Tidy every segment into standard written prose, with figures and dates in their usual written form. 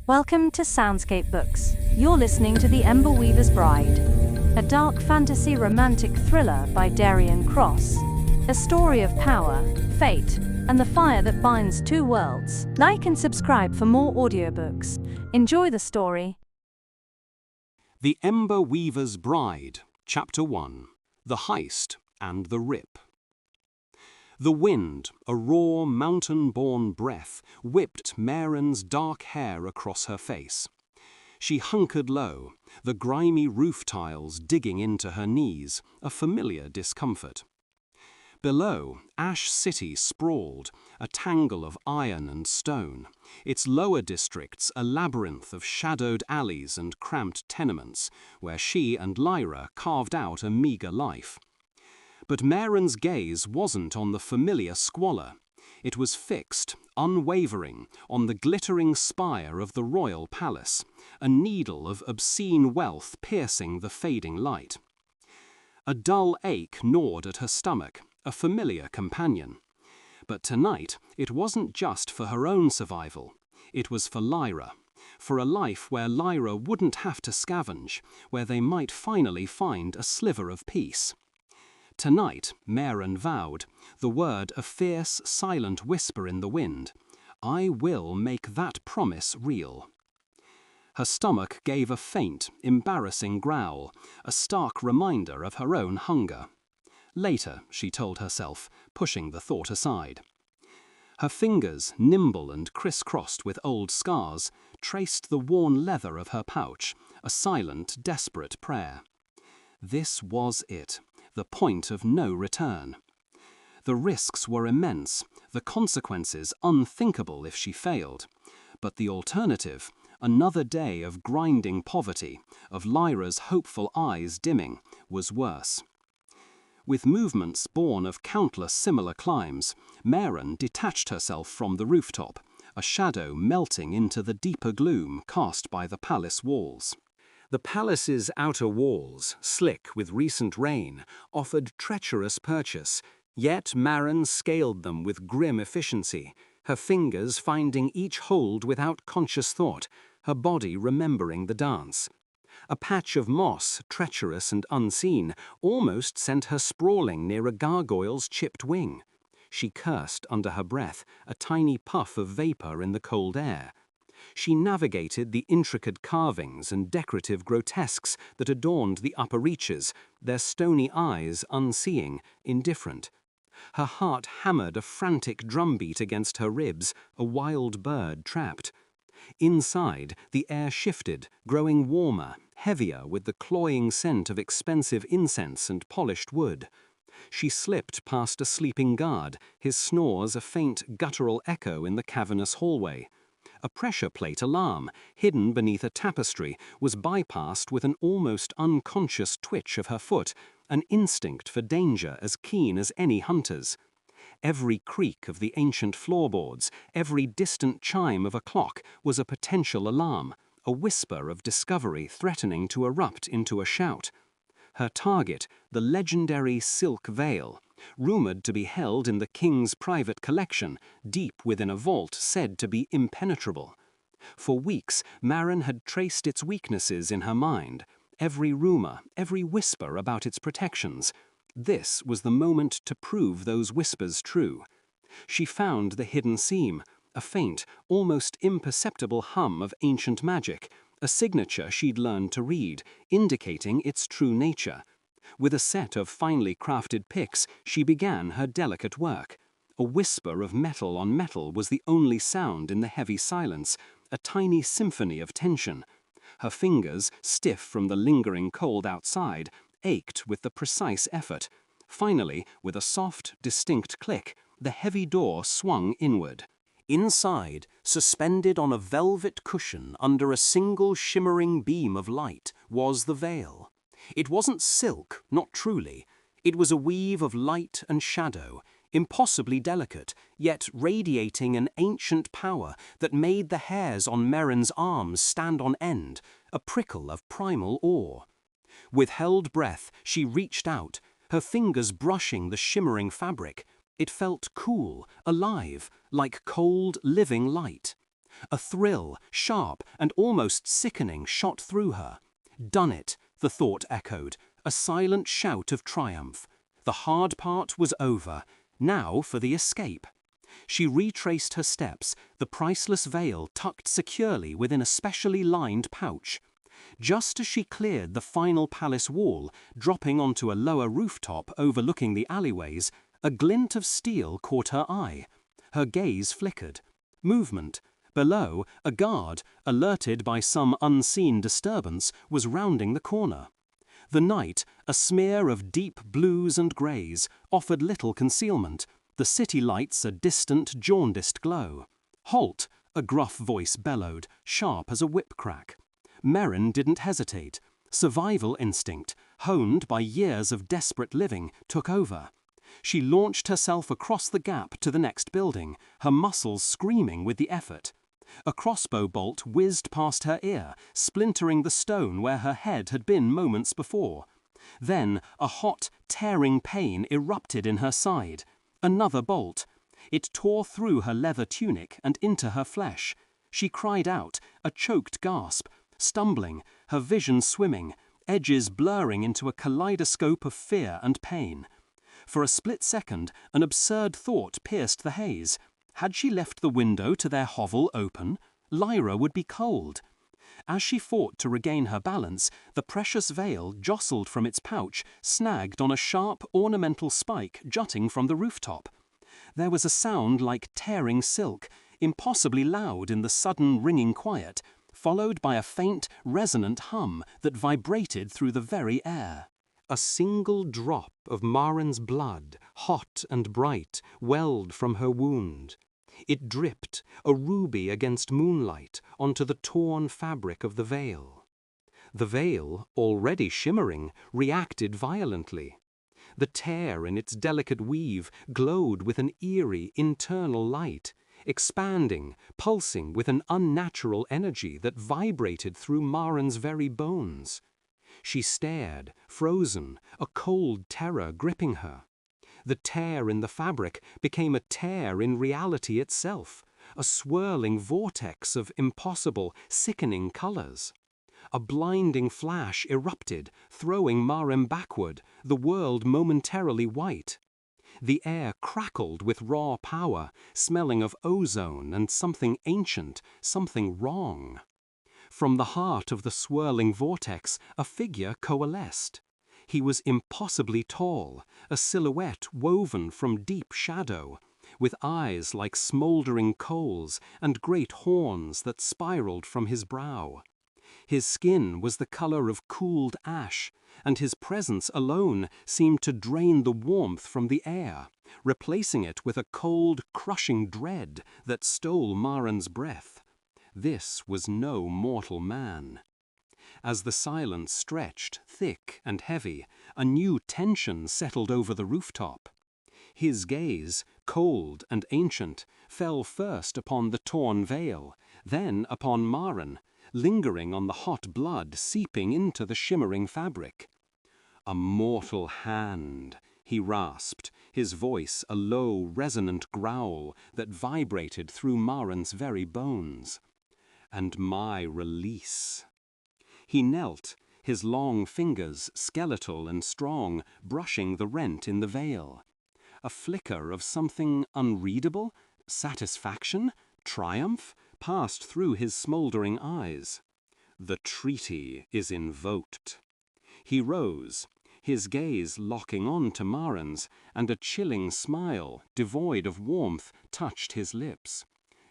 Welcome to Soundscape Books. You're listening to The Ember Weaver's Bride, a dark fantasy romantic thriller by Darian Cross. A story of power, fate, and the fire that binds two worlds. Like and subscribe for more audiobooks. Enjoy the story. The Ember Weaver's Bride, Chapter 1, The Heist and the Rip. The wind, a raw, mountain-born breath, whipped Maren's dark hair across her face. She hunkered low, the grimy roof tiles digging into her knees, a familiar discomfort. Below, Ash City sprawled, a tangle of iron and stone, its lower districts a labyrinth of shadowed alleys and cramped tenements, where she and Lyra carved out a meager life. But Maren's gaze wasn't on the familiar squalor. It was fixed, unwavering, on the glittering spire of the royal palace, a needle of obscene wealth piercing the fading light. A dull ache gnawed at her stomach, a familiar companion. But tonight, it wasn't just for her own survival. It was for Lyra, for a life where Lyra wouldn't have to scavenge, where they might finally find a sliver of peace. Tonight, Maren vowed, the word a fierce, silent whisper in the wind, I will make that promise real. Her stomach gave a faint, embarrassing growl, a stark reminder of her own hunger. Later, she told herself, pushing the thought aside. Her fingers, nimble and crisscrossed with old scars, traced the worn leather of her pouch, a silent, desperate prayer. This was it. The point of no return. The risks were immense, the consequences unthinkable if she failed. But the alternative, another day of grinding poverty, of Lyra's hopeful eyes dimming, was worse. With movements born of countless similar climbs, Maren detached herself from the rooftop, a shadow melting into the deeper gloom cast by the palace walls. The palace's outer walls, slick with recent rain, offered treacherous purchase, yet Maren scaled them with grim efficiency, her fingers finding each hold without conscious thought, her body remembering the dance. A patch of moss, treacherous and unseen, almost sent her sprawling near a gargoyle's chipped wing. She cursed under her breath, a tiny puff of vapor in the cold air. She navigated the intricate carvings and decorative grotesques that adorned the upper reaches, their stony eyes unseeing, indifferent. Her heart hammered a frantic drumbeat against her ribs, a wild bird trapped. Inside, the air shifted, growing warmer, heavier with the cloying scent of expensive incense and polished wood. She slipped past a sleeping guard, his snores a faint guttural echo in the cavernous hallway. A pressure plate alarm, hidden beneath a tapestry, was bypassed with an almost unconscious twitch of her foot, an instinct for danger as keen as any hunter's. Every creak of the ancient floorboards, every distant chime of a clock was a potential alarm, a whisper of discovery threatening to erupt into a shout. Her target, the legendary silk veil, rumored to be held in the king's private collection, deep within a vault said to be impenetrable. For weeks, Maren had traced its weaknesses in her mind, every rumor, every whisper about its protections. This was the moment to prove those whispers true. She found the hidden seam, a faint, almost imperceptible hum of ancient magic, a signature she'd learned to read, indicating its true nature. With a set of finely crafted picks, she began her delicate work. A whisper of metal on metal was the only sound in the heavy silence, a tiny symphony of tension. Her fingers, stiff from the lingering cold outside, ached with the precise effort. Finally, with a soft, distinct click, the heavy door swung inward. Inside, suspended on a velvet cushion under a single shimmering beam of light, was the veil. It wasn't silk, not truly. It was a weave of light and shadow, impossibly delicate, yet radiating an ancient power that made the hairs on Maren's arms stand on end, a prickle of primal awe. With held breath, she reached out, her fingers brushing the shimmering fabric. It felt cool, alive, like cold, living light. A thrill, sharp and almost sickening, shot through her. Done it, the thought echoed, a silent shout of triumph. The hard part was over. Now for the escape. She retraced her steps, the priceless veil tucked securely within a specially lined pouch. Just as she cleared the final palace wall, dropping onto a lower rooftop overlooking the alleyways, a glint of steel caught her eye. Her gaze flickered. Movement. Below, a guard, alerted by some unseen disturbance, was rounding the corner. The night, a smear of deep blues and greys, offered little concealment, the city lights a distant, jaundiced glow. "Halt!" a gruff voice bellowed, sharp as a whip crack. Maren didn't hesitate. Survival instinct, honed by years of desperate living, took over. She launched herself across the gap to the next building, her muscles screaming with the effort. A crossbow bolt whizzed past her ear, splintering the stone where her head had been moments before. Then a hot, tearing pain erupted in her side. Another bolt. It tore through her leather tunic and into her flesh. She cried out, a choked gasp, stumbling, her vision swimming, edges blurring into a kaleidoscope of fear and pain. For a split second, an absurd thought pierced the haze. Had she left the window to their hovel open? Lyra would be cold. As she fought to regain her balance, the precious veil jostled from its pouch, snagged on a sharp, ornamental spike jutting from the rooftop. There was a sound like tearing silk, impossibly loud in the sudden ringing quiet, followed by a faint, resonant hum that vibrated through the very air. A single drop of Maren's blood, hot and bright, welled from her wound. It dripped, a ruby against moonlight, onto the torn fabric of the veil. The veil, already shimmering, reacted violently. The tear in its delicate weave glowed with an eerie internal light, expanding, pulsing with an unnatural energy that vibrated through Maren's very bones. She stared, frozen, a cold terror gripping her. The tear in the fabric became a tear in reality itself, a swirling vortex of impossible, sickening colors. A blinding flash erupted, throwing Maren backward, the world momentarily white. The air crackled with raw power, smelling of ozone and something ancient, something wrong. From the heart of the swirling vortex, a figure coalesced. He was impossibly tall, a silhouette woven from deep shadow, with eyes like smoldering coals and great horns that spiraled from his brow. His skin was the color of cooled ash, and his presence alone seemed to drain the warmth from the air, replacing it with a cold, crushing dread that stole Maren's breath. This was no mortal man. As the silence stretched, thick and heavy, a new tension settled over the rooftop. His gaze, cold and ancient, fell first upon the torn veil, then upon Maren, lingering on the hot blood seeping into the shimmering fabric. "A mortal hand," he rasped, his voice a low, resonant growl that vibrated through Maren's very bones. "And my release." He knelt, his long fingers, skeletal and strong, brushing the rent in the veil. A flicker of something unreadable, satisfaction, triumph, passed through his smoldering eyes. "The treaty is invoked." He rose, his gaze locking on to Maren's, and a chilling smile, devoid of warmth, touched his lips.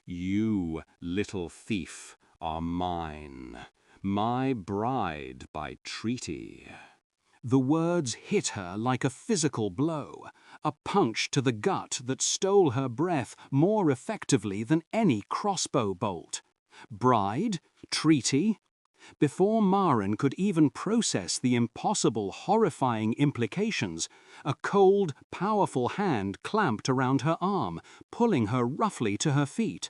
"You, little thief, are mine. My bride by treaty." The words hit her like a physical blow, a punch to the gut that stole her breath more effectively than any crossbow bolt. Bride? Treaty? Before Maren could even process the impossible, horrifying implications, a cold, powerful hand clamped around her arm, pulling her roughly to her feet.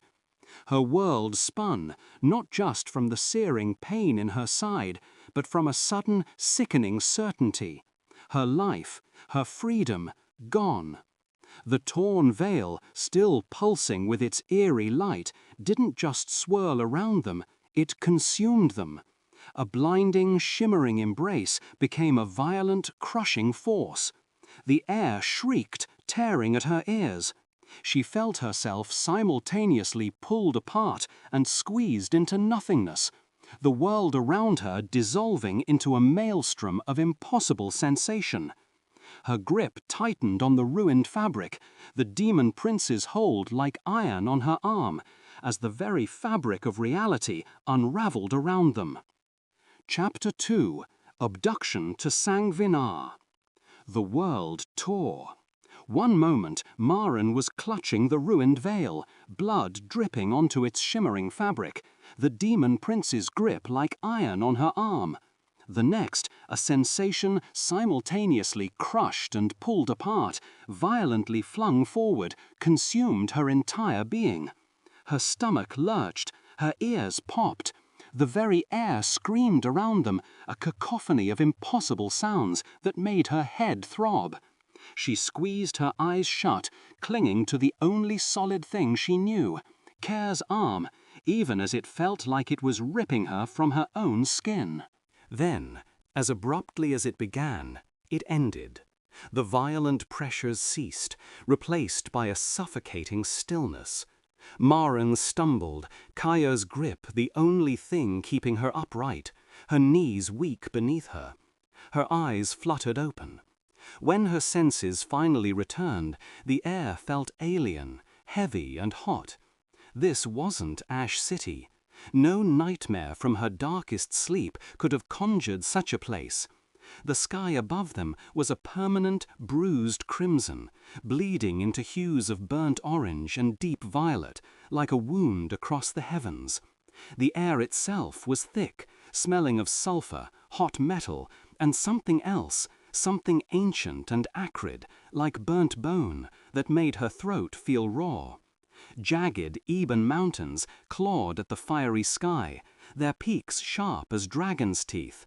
Her world spun, not just from the searing pain in her side, but from a sudden, sickening certainty. Her life, her freedom, gone. The torn veil, still pulsing with its eerie light, didn't just swirl around them, it consumed them. A blinding, shimmering embrace became a violent, crushing force. The air shrieked, tearing at her ears. She felt herself simultaneously pulled apart and squeezed into nothingness, the world around her dissolving into a maelstrom of impossible sensation. Her grip tightened on the ruined fabric, the demon prince's hold like iron on her arm, as the very fabric of reality unraveled around them. Chapter 2. Abduction to Sangvinar. The world tore. One moment, Maren was clutching the ruined veil, blood dripping onto its shimmering fabric, the demon prince's grip like iron on her arm. The next, a sensation simultaneously crushed and pulled apart, violently flung forward, consumed her entire being. Her stomach lurched, her ears popped. The very air screamed around them, a cacophony of impossible sounds that made her head throb. She squeezed her eyes shut, clinging to the only solid thing she knew, Kaeir's arm, even as it felt like it was ripping her from her own skin. Then, as abruptly as it began, it ended. The violent pressures ceased, replaced by a suffocating stillness. Maren stumbled, Kaeir's grip the only thing keeping her upright, her knees weak beneath her. Her eyes fluttered open. When her senses finally returned, the air felt alien, heavy and hot. This wasn't Ash City. No nightmare from her darkest sleep could have conjured such a place. The sky above them was a permanent, bruised crimson, bleeding into hues of burnt orange and deep violet, like a wound across the heavens. The air itself was thick, smelling of sulfur, hot metal, and something else, something ancient and acrid, like burnt bone, that made her throat feel raw. Jagged, ebon mountains clawed at the fiery sky, their peaks sharp as dragon's teeth.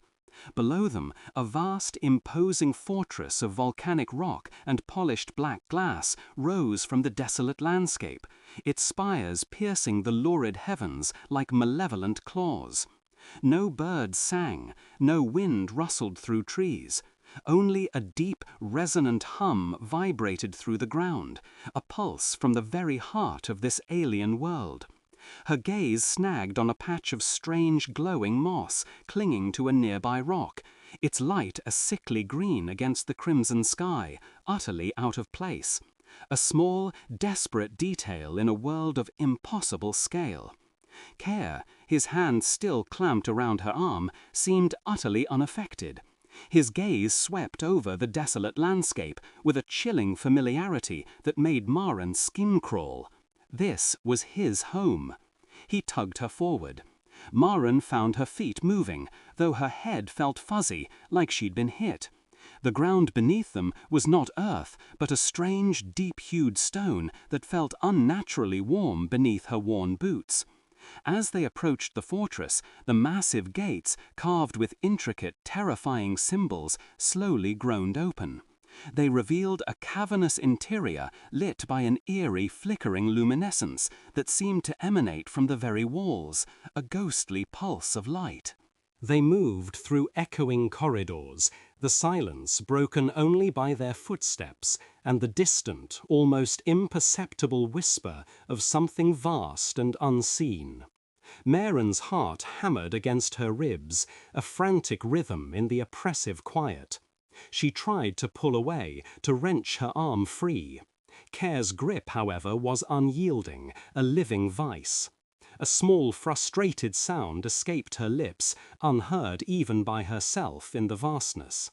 Below them, a vast, imposing fortress of volcanic rock and polished black glass rose from the desolate landscape, its spires piercing the lurid heavens like malevolent claws. No birds sang, no wind rustled through trees. Only a deep, resonant hum vibrated through the ground, a pulse from the very heart of this alien world. Her gaze snagged on a patch of strange glowing moss clinging to a nearby rock, its light a sickly green against the crimson sky, utterly out of place. A small, desperate detail in a world of impossible scale. Kaeir, his hand still clamped around her arm, seemed utterly unaffected. His gaze swept over the desolate landscape with a chilling familiarity that made Maren skin crawl. This was his home. He tugged her forward. Maren found her feet moving, though her head felt fuzzy, like she'd been hit. The ground beneath them was not earth, but a strange, deep-hued stone that felt unnaturally warm beneath her worn boots. As they approached the fortress, the massive gates, carved with intricate, terrifying symbols, slowly groaned open. They revealed a cavernous interior lit by an eerie, flickering luminescence that seemed to emanate from the very walls, a ghostly pulse of light. They moved through echoing corridors, the silence broken only by their footsteps and the distant, almost imperceptible whisper of something vast and unseen. Maren's heart hammered against her ribs, a frantic rhythm in the oppressive quiet. She tried to pull away, to wrench her arm free. Kaeir's grip, however, was unyielding, a living vice. A small, frustrated sound escaped her lips, unheard even by herself in the vastness.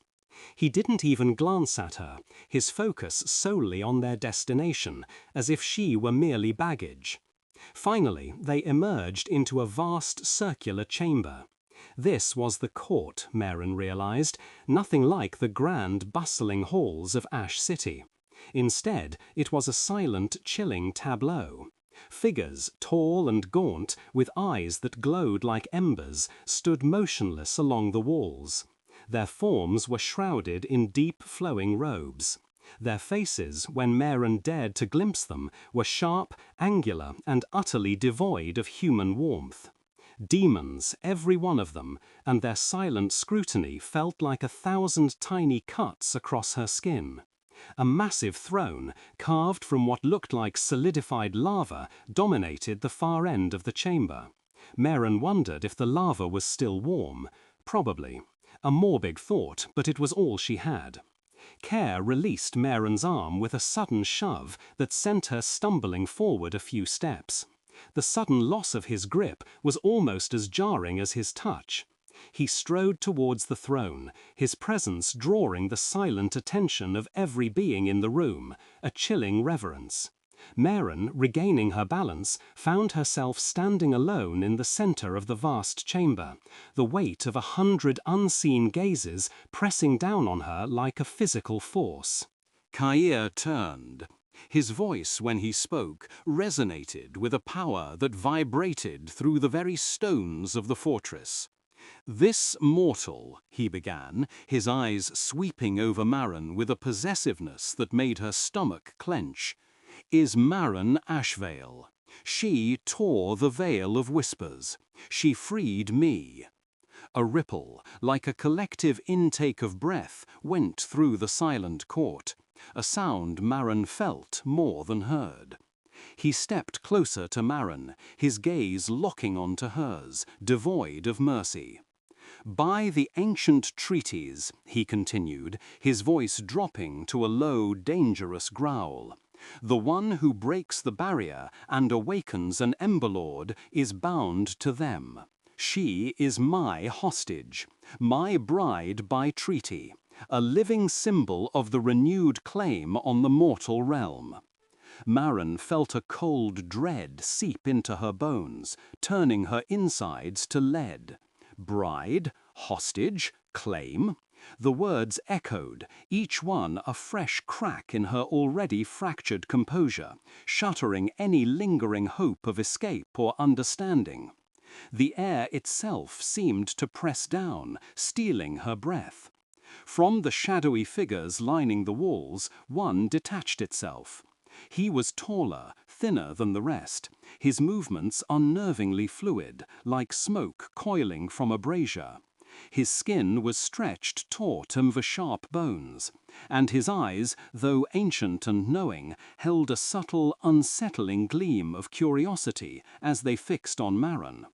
He didn't even glance at her, his focus solely on their destination, as if she were merely baggage. Finally, they emerged into a vast circular chamber. This was the court, Maren realized, nothing like the grand, bustling halls of Ash City. Instead, it was a silent, chilling tableau. Figures, tall and gaunt, with eyes that glowed like embers, stood motionless along the walls. Their forms were shrouded in deep, flowing robes. Their faces, when Maren dared to glimpse them, were sharp, angular, and utterly devoid of human warmth. Demons, every one of them, and their silent scrutiny felt like 1,000 tiny cuts across her skin. A massive throne, carved from what looked like solidified lava, dominated the far end of the chamber. Maren wondered if the lava was still warm. Probably. A morbid thought, but it was all she had. Kaeir released Maren's arm with a sudden shove that sent her stumbling forward a few steps. The sudden loss of his grip was almost as jarring as his touch. He strode towards the throne, his presence drawing the silent attention of every being in the room, a chilling reverence. Maren, regaining her balance, found herself standing alone in the center of the vast chamber, the weight of 100 unseen gazes pressing down on her like a physical force. Kaeir turned. His voice, when he spoke, resonated with a power that vibrated through the very stones of the fortress. "This mortal," he began, his eyes sweeping over Maren with a possessiveness that made her stomach clench, "is Maren Ashveil. She tore the veil of whispers. She freed me." A ripple, like a collective intake of breath, went through the silent court, a sound Maren felt more than heard. He stepped closer to Maren, his gaze locking onto hers, devoid of mercy. "By the ancient treaties," he continued, his voice dropping to a low, dangerous growl, "the one who breaks the barrier and awakens an Emberlord is bound to them. She is my hostage, my bride by treaty, a living symbol of the renewed claim on the mortal realm." Maren felt a cold dread seep into her bones, turning her insides to lead. Bride, hostage, claim? The words echoed, each one a fresh crack in her already fractured composure, shattering any lingering hope of escape or understanding. The air itself seemed to press down, stealing her breath. From the shadowy figures lining the walls, one detached itself. He was taller, thinner than the rest, his movements unnervingly fluid, like smoke coiling from a brazier. His skin was stretched taut over sharp bones, and his eyes, though ancient and knowing, held a subtle, unsettling gleam of curiosity as they fixed on Maren.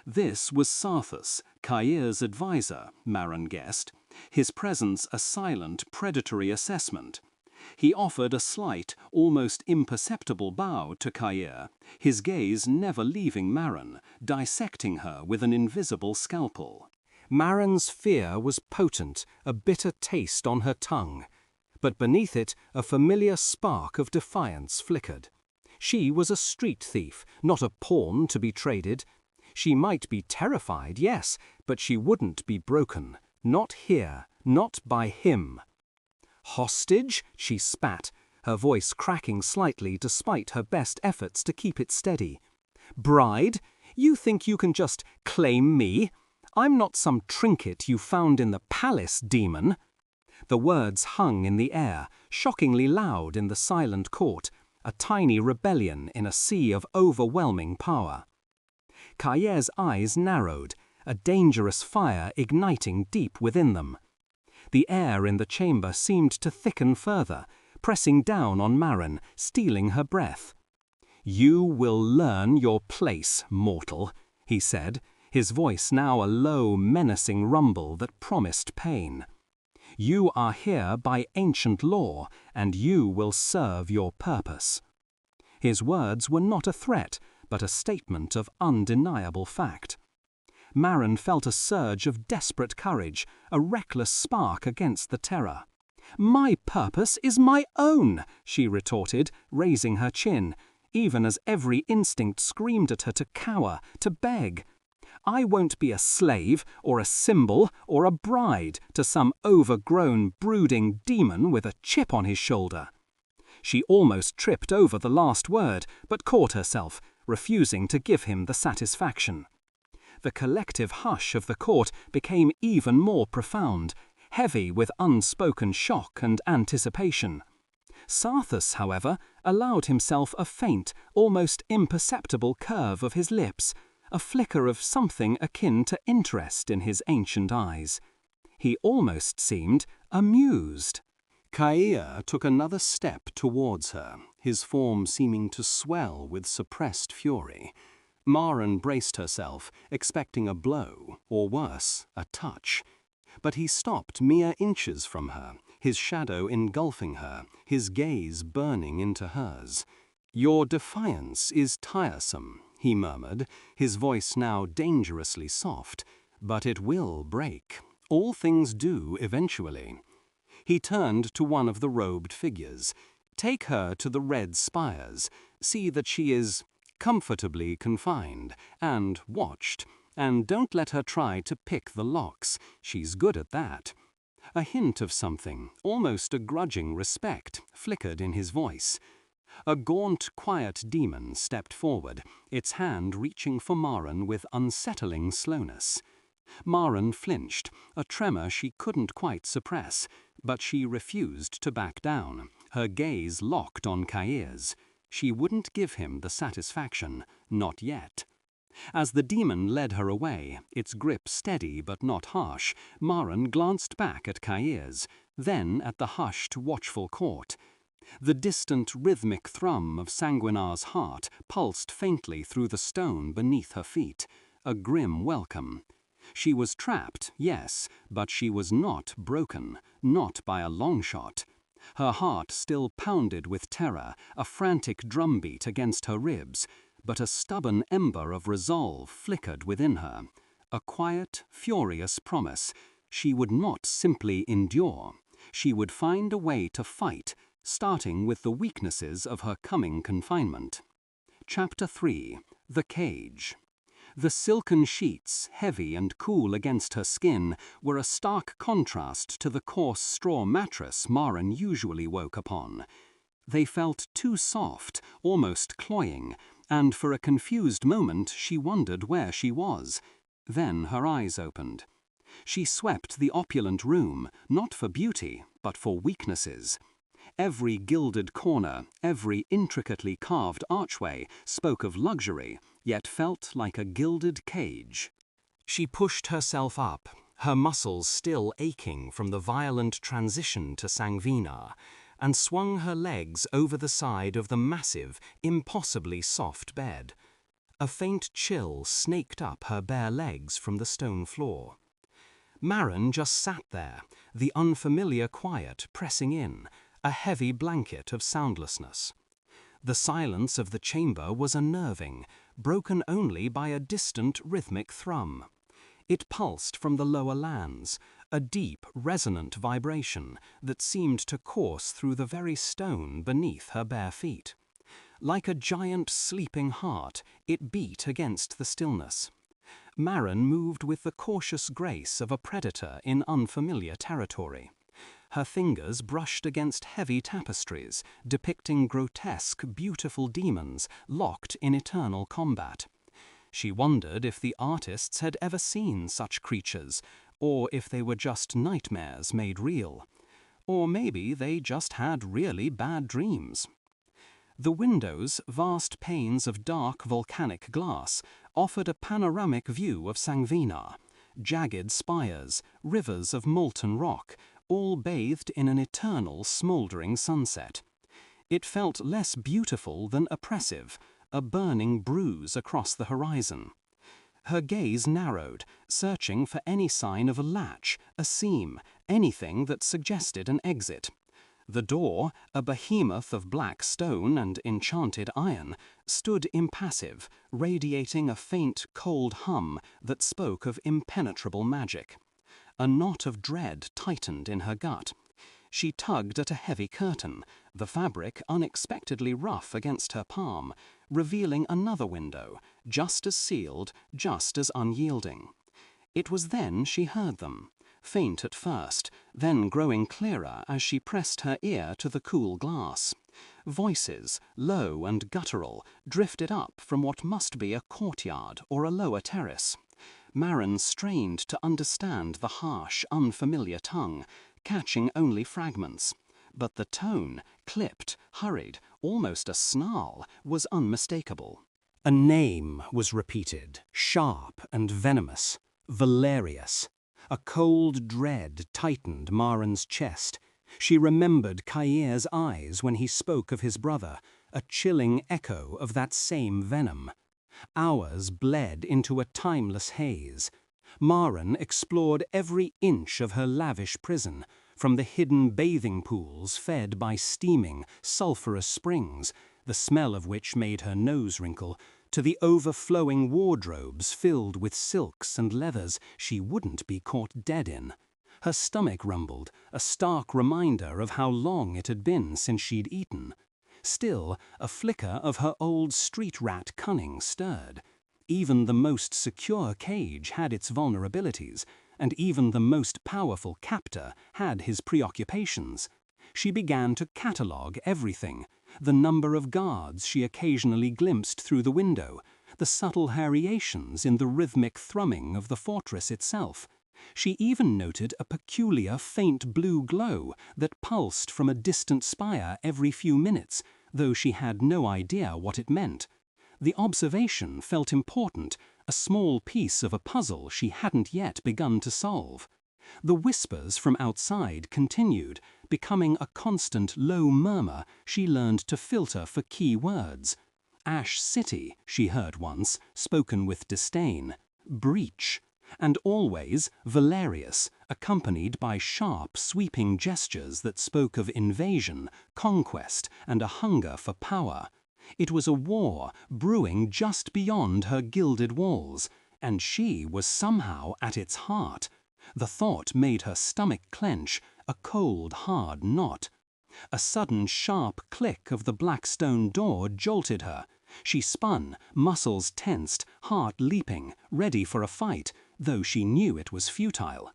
This was Sarthus, Kaeir's advisor, Maren guessed, his presence a silent, predatory assessment. He offered a slight, almost imperceptible bow to Kaeir, his gaze never leaving Maren, dissecting her with an invisible scalpel. Maren's fear was potent, a bitter taste on her tongue, but beneath it a familiar spark of defiance flickered. She was a street thief, not a pawn to be traded. She might be terrified, yes, but she wouldn't be broken. Not here, not by him. "Hostage?" she spat, her voice cracking slightly despite her best efforts to keep it steady. "Bride? You think you can just claim me? I'm not some trinket you found in the palace, demon." The words hung in the air, shockingly loud in the silent court, a tiny rebellion in a sea of overwhelming power. Kaeir's eyes narrowed, a dangerous fire igniting deep within them. The air in the chamber seemed to thicken further, pressing down on Maren, stealing her breath. "You will learn your place, mortal," he said, his voice now a low, menacing rumble that promised pain. "You are here by ancient law, and you will serve your purpose." His words were not a threat, but a statement of undeniable fact. Maren felt a surge of desperate courage, a reckless spark against the terror. "My purpose is my own," she retorted, raising her chin, even as every instinct screamed at her to cower, to beg. "I won't be a slave, or a symbol, or a bride to some overgrown, brooding demon with a chip on his shoulder." She almost tripped over the last word, but caught herself, refusing to give him the satisfaction. The collective hush of the court became even more profound, heavy with unspoken shock and anticipation. Sarthus, however, allowed himself a faint, almost imperceptible curve of his lips, a flicker of something akin to interest in his ancient eyes. He almost seemed amused. Kaeir took another step towards her, his form seeming to swell with suppressed fury. Maren braced herself, expecting a blow, or worse, a touch. But he stopped mere inches from her, his shadow engulfing her, his gaze burning into hers. "Your defiance is tiresome," he murmured, his voice now dangerously soft. "But it will break. All things do eventually." He turned to one of the robed figures. "Take her to the red spires. See that she is comfortably confined and watched. And don't let her try to pick the locks. She's good at that." A hint of something, almost a grudging respect, flickered in his voice. A gaunt, quiet demon stepped forward, its hand reaching for Maren with unsettling slowness. Maren flinched, a tremor she couldn't quite suppress, but she refused to back down, her gaze locked on Kaeir's. She wouldn't give him the satisfaction, not yet. As the demon led her away, its grip steady but not harsh, Maren glanced back at Kaeir's, then at the hushed, watchful court. The distant, rhythmic thrum of Sangvinar's heart pulsed faintly through the stone beneath her feet, a grim welcome. She was trapped, yes, but she was not broken, not by a long shot. Her heart still pounded with terror, a frantic drumbeat against her ribs, but a stubborn ember of resolve flickered within her, a quiet, furious promise. She would not simply endure. She would find a way to fight, starting with the weaknesses of her coming confinement. Chapter 3. The Cage. The silken sheets, heavy and cool against her skin, were a stark contrast to the coarse straw mattress Maren usually woke upon. They felt too soft, almost cloying, and for a confused moment she wondered where she was. Then her eyes opened. She swept the opulent room, not for beauty, but for weaknesses. Every gilded corner, every intricately carved archway spoke of luxury, yet felt like a gilded cage. She pushed herself up, her muscles still aching from the violent transition to Sangvinar, and swung her legs over the side of the massive, impossibly soft bed. A faint chill snaked up her bare legs from the stone floor. Maren just sat there, the unfamiliar quiet pressing in, a heavy blanket of soundlessness. The silence of the chamber was unnerving, broken only by a distant rhythmic thrum. It pulsed from the lower lands, a deep, resonant vibration that seemed to course through the very stone beneath her bare feet. Like a giant sleeping heart, it beat against the stillness. Maren moved with the cautious grace of a predator in unfamiliar territory. Her fingers brushed against heavy tapestries, depicting grotesque, beautiful demons locked in eternal combat. She wondered if the artists had ever seen such creatures, or if they were just nightmares made real. Or maybe they just had really bad dreams. The windows, vast panes of dark volcanic glass, offered a panoramic view of Sangvinar. Jagged spires, rivers of molten rock, all bathed in an eternal smoldering sunset. It felt less beautiful than oppressive, a burning bruise across the horizon. Her gaze narrowed, searching for any sign of a latch, a seam, anything that suggested an exit. The door, a behemoth of black stone and enchanted iron, stood impassive, radiating a faint, cold hum that spoke of impenetrable magic. A knot of dread tightened in her gut. She tugged at a heavy curtain, the fabric unexpectedly rough against her palm, revealing another window, just as sealed, just as unyielding. It was then she heard them, faint at first, then growing clearer as she pressed her ear to the cool glass. Voices, low and guttural, drifted up from what must be a courtyard or a lower terrace. Maren strained to understand the harsh, unfamiliar tongue, catching only fragments. but the tone, clipped, hurried, almost a snarl, was unmistakable. A name was repeated, sharp and venomous. Valerius. A cold dread tightened Maren's chest. She remembered Kaeir's eyes when he spoke of his brother, a chilling echo of that same venom. Hours bled into a timeless haze. Maren explored every inch of her lavish prison, from the hidden bathing pools fed by steaming, sulphurous springs, the smell of which made her nose wrinkle, to the overflowing wardrobes filled with silks and leathers she wouldn't be caught dead in. Her stomach rumbled, a stark reminder of how long it had been since she'd eaten. Still, a flicker of her old street rat cunning stirred. Even the most secure cage had its vulnerabilities, and even the most powerful captor had his preoccupations. She began to catalogue everything: the number of guards she occasionally glimpsed through the window, the subtle variations in the rhythmic thrumming of the fortress itself. She even noted a peculiar faint blue glow that pulsed from a distant spire every few minutes, though she had no idea what it meant. The observation felt important, a small piece of a puzzle she hadn't yet begun to solve. The whispers from outside continued, becoming a constant low murmur she learned to filter for key words. Ash City, she heard once, spoken with disdain. Breach. And always Valerius, accompanied by sharp, sweeping gestures that spoke of invasion, conquest, and a hunger for power. It was a war brewing just beyond her gilded walls, and she was somehow at its heart. The thought made her stomach clench, a cold, hard knot. A sudden sharp click of the black stone door jolted her. She spun, muscles tensed, heart leaping, ready for a fight, though she knew it was futile.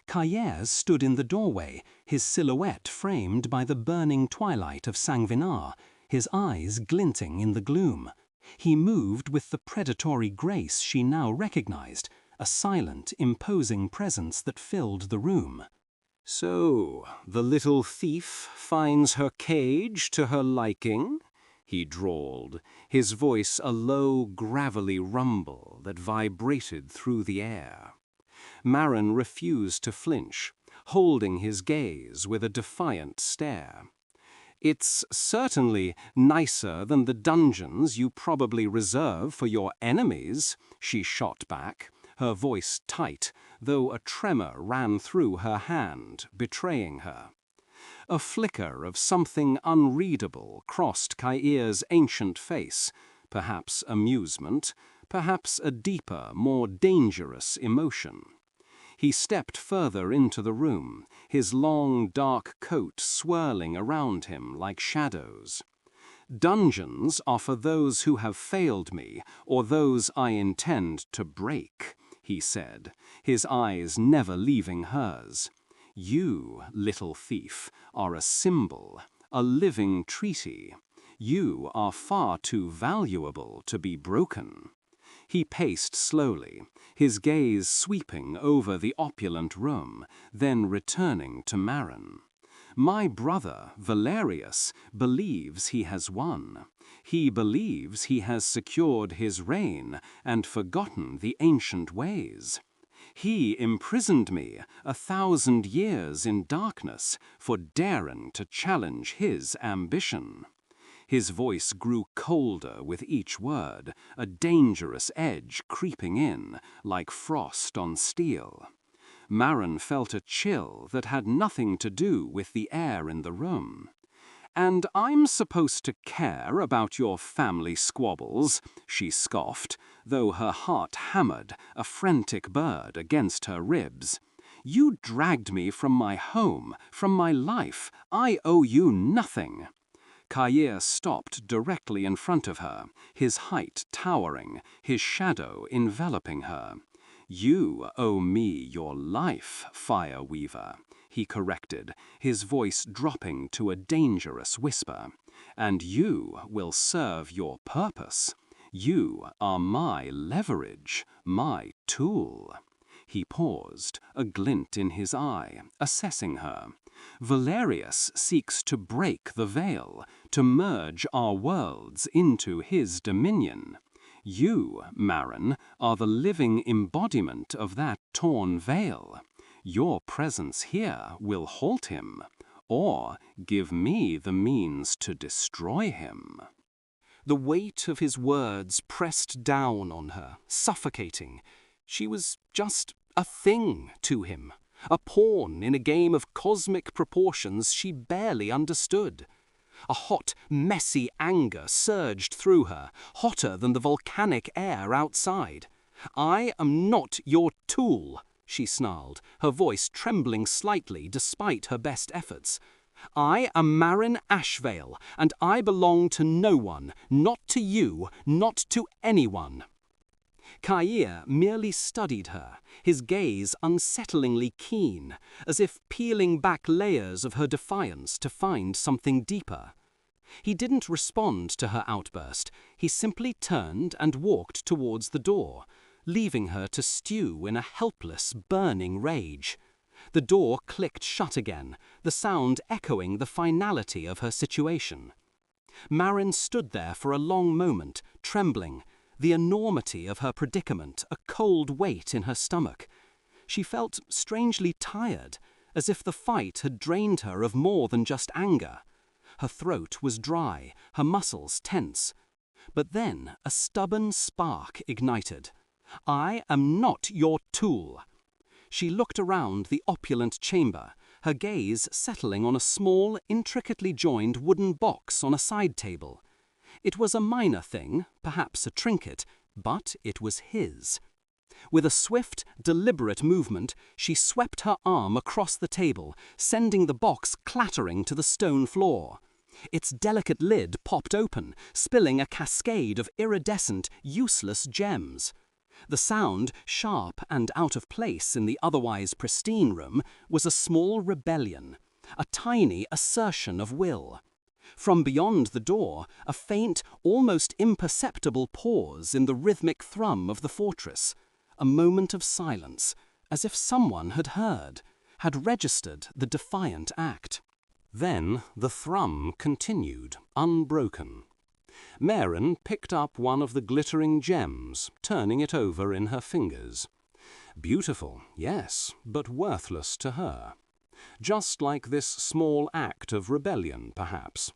Kaeir stood in the doorway, his silhouette framed by the burning twilight of Sangvinar, his eyes glinting in the gloom. He moved with the predatory grace she now recognized, a silent, imposing presence that filled the room. "So, the little thief finds her cage to her liking?" he drawled, his voice a low, gravelly rumble that vibrated through the air. Maren refused to flinch, holding his gaze with a defiant stare. "It's certainly nicer than the dungeons you probably reserve for your enemies," she shot back, her voice tight, though a tremor ran through her hand, betraying her. A flicker of something unreadable crossed Kaeir's ancient face, perhaps amusement, perhaps a deeper, more dangerous emotion. He stepped further into the room, his long, dark coat swirling around him like shadows. "Dungeons are for those who have failed me, or those I intend to break," he said, his eyes never leaving hers. "You, little thief, are a symbol, a living treaty. You are far too valuable to be broken." He paced slowly, his gaze sweeping over the opulent room, then returning to Maren. "My brother, Valerius, believes he has won. He believes he has secured his reign and forgotten the ancient ways. He imprisoned me 1,000 years in darkness for daring to challenge his ambition." His voice grew colder with each word, a dangerous edge creeping in, like frost on steel. Maren felt a chill that had nothing to do with the air in the room. "And I'm supposed to care about your family squabbles," she scoffed, though her heart hammered, a frantic bird against her ribs. "You dragged me from my home, from my life. I owe you nothing." Kaeir stopped directly in front of her, his height towering, his shadow enveloping her. "You owe me your life, Fire Weaver," he corrected, his voice dropping to a dangerous whisper. "And you will serve your purpose. You are my leverage, my tool." He paused, a glint in his eye, assessing her. Valerius seeks to break the veil, to merge our worlds into his dominion. You, Maren, are the living embodiment of that torn veil. Your presence here will halt him, or give me the means to destroy him." The weight of his words pressed down on her, suffocating. She was just a thing to him, a pawn in a game of cosmic proportions she barely understood. A hot, messy anger surged through her, hotter than the volcanic air outside. "I am not your tool," she snarled, her voice trembling slightly despite her best efforts. "I am Maren Ashveil, and I belong to no one, not to you, not to anyone." Kaeir merely studied her, his gaze unsettlingly keen, as if peeling back layers of her defiance to find something deeper. He didn't respond to her outburst. He simply turned and walked towards the door, leaving her to stew in a helpless, burning rage. The door clicked shut again, the sound echoing the finality of her situation. Maren stood there for a long moment, trembling, the enormity of her predicament a cold weight in her stomach. She felt strangely tired, as if the fight had drained her of more than just anger. Her throat was dry, her muscles tense. But then a stubborn spark ignited. "I am not your tool." She looked around the opulent chamber, her gaze settling on a small, intricately joined wooden box on a side table. It was a minor thing, perhaps a trinket, but it was his. With a swift, deliberate movement, she swept her arm across the table, sending the box clattering to the stone floor. Its delicate lid popped open, spilling a cascade of iridescent, useless gems. The sound, sharp and out of place in the otherwise pristine room, was a small rebellion, a tiny assertion of will. From beyond the door, a faint, almost imperceptible pause in the rhythmic thrum of the fortress, a moment of silence, as if someone had heard, had registered the defiant act. Then the thrum continued, unbroken. Maren picked up one of the glittering gems, turning it over in her fingers. Beautiful, yes, but worthless to her. Just like this small act of rebellion, perhaps.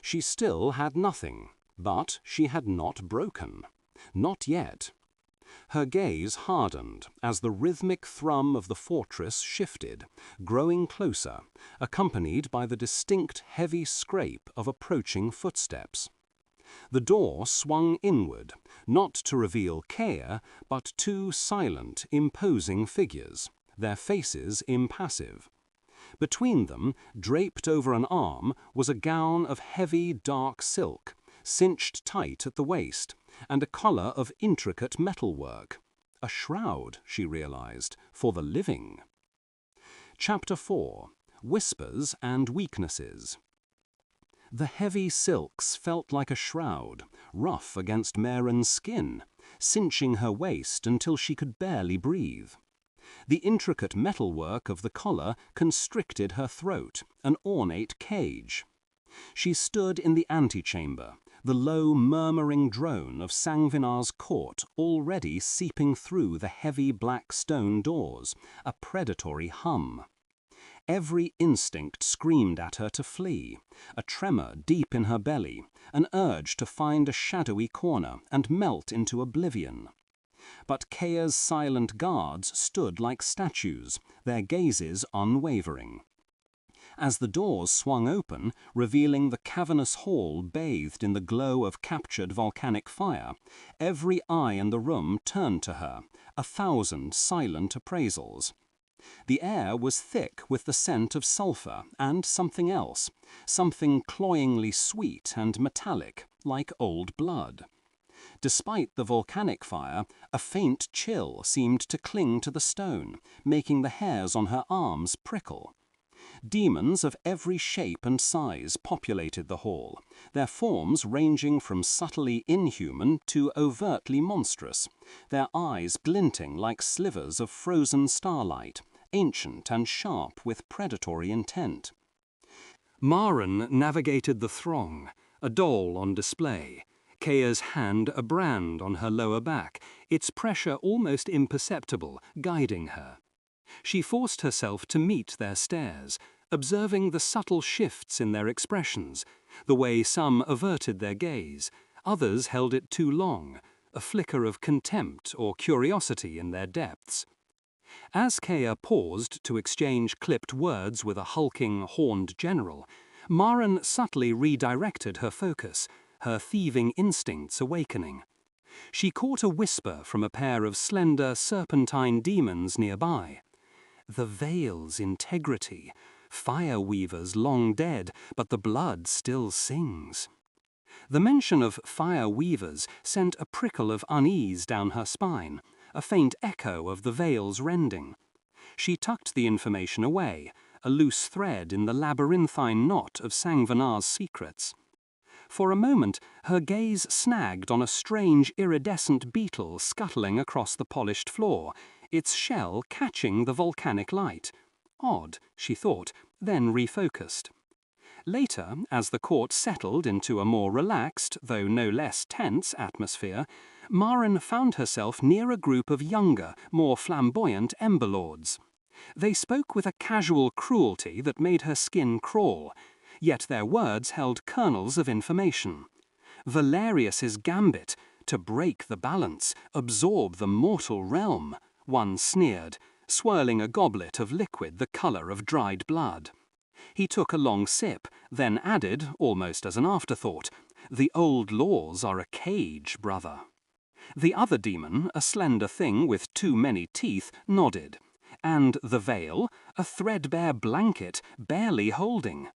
She still had nothing, but she had not broken. Not yet. Her gaze hardened as the rhythmic thrum of the fortress shifted, growing closer, accompanied by the distinct heavy scrape of approaching footsteps. The door swung inward, not to reveal Kaeir, but two silent, imposing figures, their faces impassive. Between them, draped over an arm, was a gown of heavy, dark silk, cinched tight at the waist, and a collar of intricate metalwork. A shroud, she realized, for the living. Chapter 4. Whispers and Weaknesses. The heavy silks felt like a shroud, rough against Maren's skin, cinching her waist until she could barely breathe. The intricate metalwork of the collar constricted her throat, an ornate cage. She stood in the antechamber, the low murmuring drone of Sangvinar's court already seeping through the heavy black stone doors, a predatory hum. Every instinct screamed at her to flee, a tremor deep in her belly, an urge to find a shadowy corner and melt into oblivion. But Kaeir's silent guards stood like statues, their gazes unwavering. As the doors swung open, revealing the cavernous hall bathed in the glow of captured volcanic fire, every eye in the room turned to her, 1,000 silent appraisals. The air was thick with the scent of sulphur and something else, something cloyingly sweet and metallic, like old blood. Despite the volcanic fire, a faint chill seemed to cling to the stone, making the hairs on her arms prickle. Demons of every shape and size populated the hall, their forms ranging from subtly inhuman to overtly monstrous, their eyes glinting like slivers of frozen starlight, ancient and sharp with predatory intent. Maren navigated the throng, a doll on display, Kaeir's hand a brand on her lower back, its pressure almost imperceptible, guiding her. She forced herself to meet their stares, observing the subtle shifts in their expressions, the way some averted their gaze, others held it too long, a flicker of contempt or curiosity in their depths. As Kaeir paused to exchange clipped words with a hulking, horned general, Maren subtly redirected her focus, her thieving instincts awakening. She caught a whisper from a pair of slender, serpentine demons nearby. The Veil's integrity, fire weavers long dead, but the blood still sings. The mention of fire weavers sent a prickle of unease down her spine, a faint echo of the Veil's rending. She tucked the information away, a loose thread in the labyrinthine knot of Sangvinar's secrets. For a moment, her gaze snagged on a strange iridescent beetle scuttling across the polished floor, its shell catching the volcanic light. Odd, she thought, then refocused. Later, as the court settled into a more relaxed, though no less tense, atmosphere, Maren found herself near a group of younger, more flamboyant Emberlords. They spoke with a casual cruelty that made her skin crawl, yet their words held kernels of information. Valerius's Gambit, to break the balance, absorb the mortal realm, one sneered, swirling a goblet of liquid the colour of dried blood. He took a long sip, then added, almost as an afterthought, "The old laws are a cage, brother." The other demon, a slender thing with too many teeth, nodded, and the Veil, a threadbare blanket, barely holding.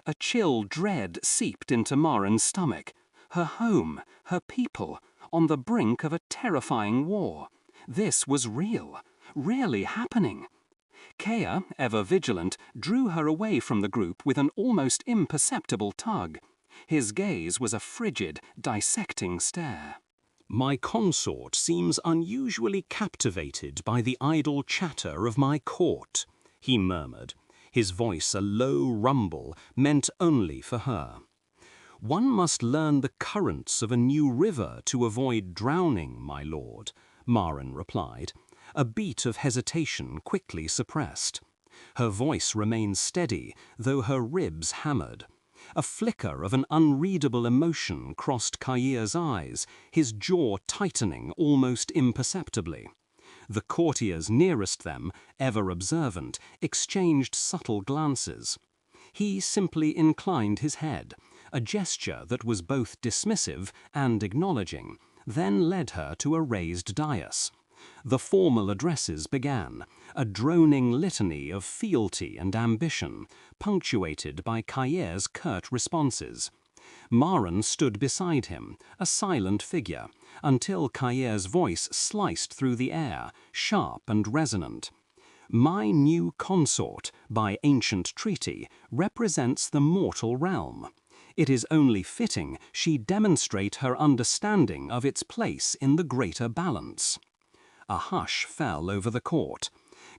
A chill dread seeped into Maren's stomach. Her home, her people, on the brink of a terrifying war. This was real, really happening. Kaeir, ever vigilant, drew her away from the group with an almost imperceptible tug. His gaze was a frigid, dissecting stare. My consort seems unusually captivated by the idle chatter of my court, he murmured, his voice a low rumble meant only for her. One must learn the currents of a new river to avoid drowning, my lord, Maren replied, a beat of hesitation quickly suppressed. Her voice remained steady, though her ribs hammered. A flicker of an unreadable emotion crossed Kaeir's eyes, his jaw tightening almost imperceptibly. The courtiers nearest them, ever observant, exchanged subtle glances. He simply inclined his head, a gesture that was both dismissive and acknowledging, then led her to a raised dais. The formal addresses began, a droning litany of fealty and ambition, punctuated by Kaeir's curt responses. Maren stood beside him, a silent figure, until Kaeir's voice sliced through the air, sharp and resonant. My new consort, by ancient treaty, represents the mortal realm. It is only fitting she demonstrate her understanding of its place in the greater balance. A hush fell over the court.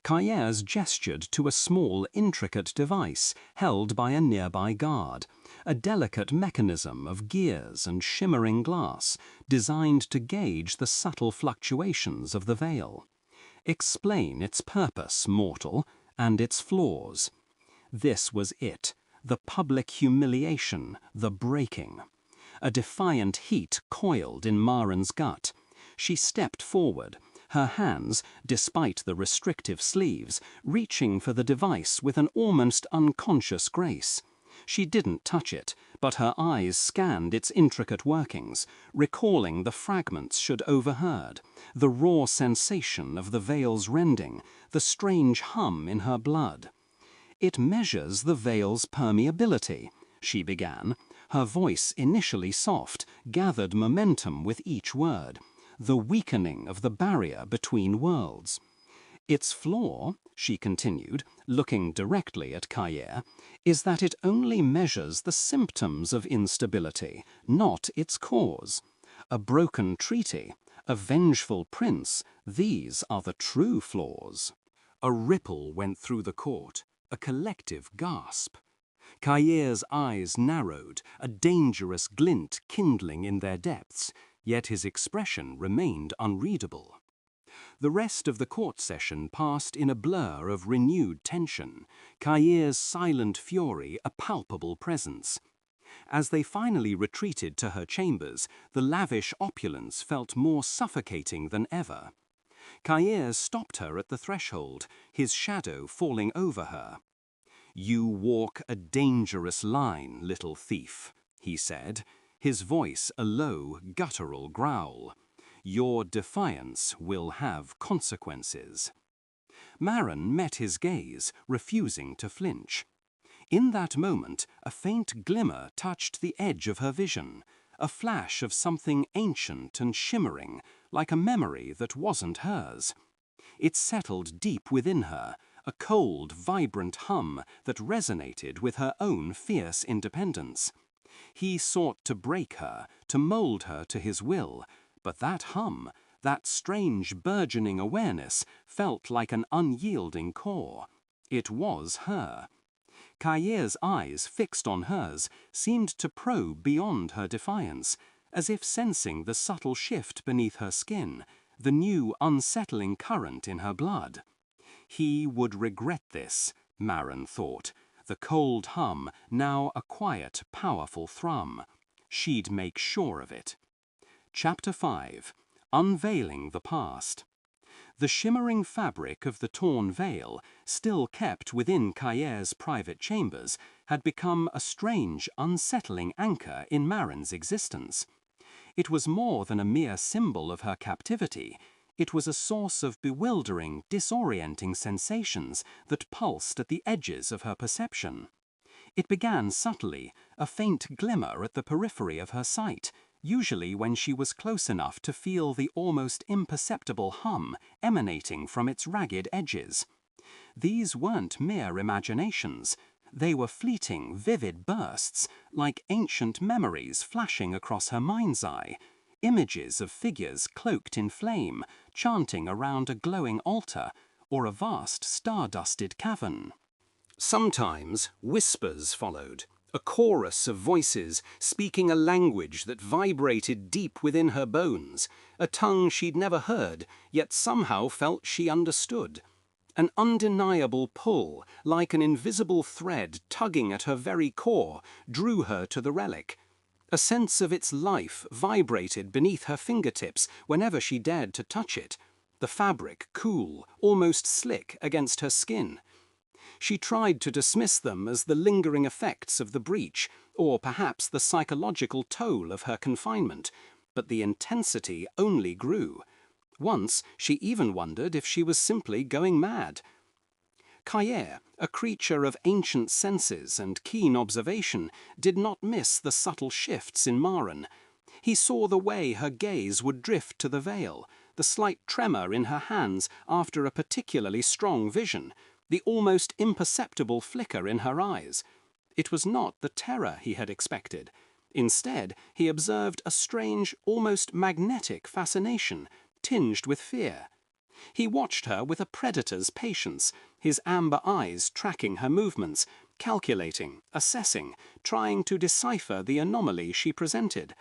Kaeir's gestured to a small, intricate device held by a nearby guard, a delicate mechanism of gears and shimmering glass designed to gauge the subtle fluctuations of the Veil. Explain its purpose, mortal, and its flaws. This was it, the public humiliation, the breaking. A defiant heat coiled in Maren's gut. She stepped forward, her hands, despite the restrictive sleeves, reaching for the device with an almost unconscious grace. She didn't touch it, but her eyes scanned its intricate workings, recalling the fragments she'd overheard, the raw sensation of the Veil's rending, the strange hum in her blood. "It measures the Veil's permeability," she began. Her voice, initially soft, gathered momentum with each word. The weakening of the barrier between worlds. Its flaw, she continued, looking directly at Kaeir, is that it only measures the symptoms of instability, not its cause. A broken treaty, a vengeful prince, these are the true flaws. A ripple went through the court, a collective gasp. Kaeir's eyes narrowed, a dangerous glint kindling in their depths, yet his expression remained unreadable. The rest of the court session passed in a blur of renewed tension, Kaeir's silent fury a palpable presence. As they finally retreated to her chambers, the lavish opulence felt more suffocating than ever. Kaeir stopped her at the threshold, his shadow falling over her. "You walk a dangerous line, little thief," he said, his voice a low, guttural growl. "Your defiance will have consequences." Maren met his gaze, refusing to flinch. In that moment, a faint glimmer touched the edge of her vision, a flash of something ancient and shimmering, like a memory that wasn't hers. It settled deep within her, a cold, vibrant hum that resonated with her own fierce independence. He sought to break her, to mold her to his will, but that hum, that strange burgeoning awareness, felt like an unyielding core. It was her. Kaeir's eyes, fixed on hers, seemed to probe beyond her defiance, as if sensing the subtle shift beneath her skin, the new unsettling current in her blood. He would regret this, Maren thought, the cold hum now a quiet, powerful thrum. She'd make sure of it. Chapter 5. Unveiling the Past. The shimmering fabric of the torn veil, still kept within Kaeir's private chambers, had become a strange, unsettling anchor in Maren's existence. It was more than a mere symbol of her captivity. It was a source of bewildering, disorienting sensations that pulsed at the edges of her perception. It began subtly, a faint glimmer at the periphery of her sight, usually when she was close enough to feel the almost imperceptible hum emanating from its ragged edges. These weren't mere imaginations. They were fleeting, vivid bursts, like ancient memories flashing across her mind's eye, images of figures cloaked in flame, chanting around a glowing altar, or a vast star-dusted cavern. Sometimes whispers followed, a chorus of voices speaking a language that vibrated deep within her bones, a tongue she'd never heard, yet somehow felt she understood. An undeniable pull, like an invisible thread tugging at her very core, drew her to the relic. A sense of its life vibrated beneath her fingertips whenever she dared to touch it, the fabric cool, almost slick against her skin. She tried to dismiss them as the lingering effects of the breach, or perhaps the psychological toll of her confinement, but the intensity only grew. Once she even wondered if she was simply going mad. Kaeir, a creature of ancient senses and keen observation, did not miss the subtle shifts in Maren. He saw the way her gaze would drift to the veil, the slight tremor in her hands after a particularly strong vision, the almost imperceptible flicker in her eyes. It was not the terror he had expected. Instead, he observed a strange, almost magnetic fascination, tinged with fear. He watched her with a predator's patience, his amber eyes tracking her movements, calculating, assessing, trying to decipher the anomaly she presented.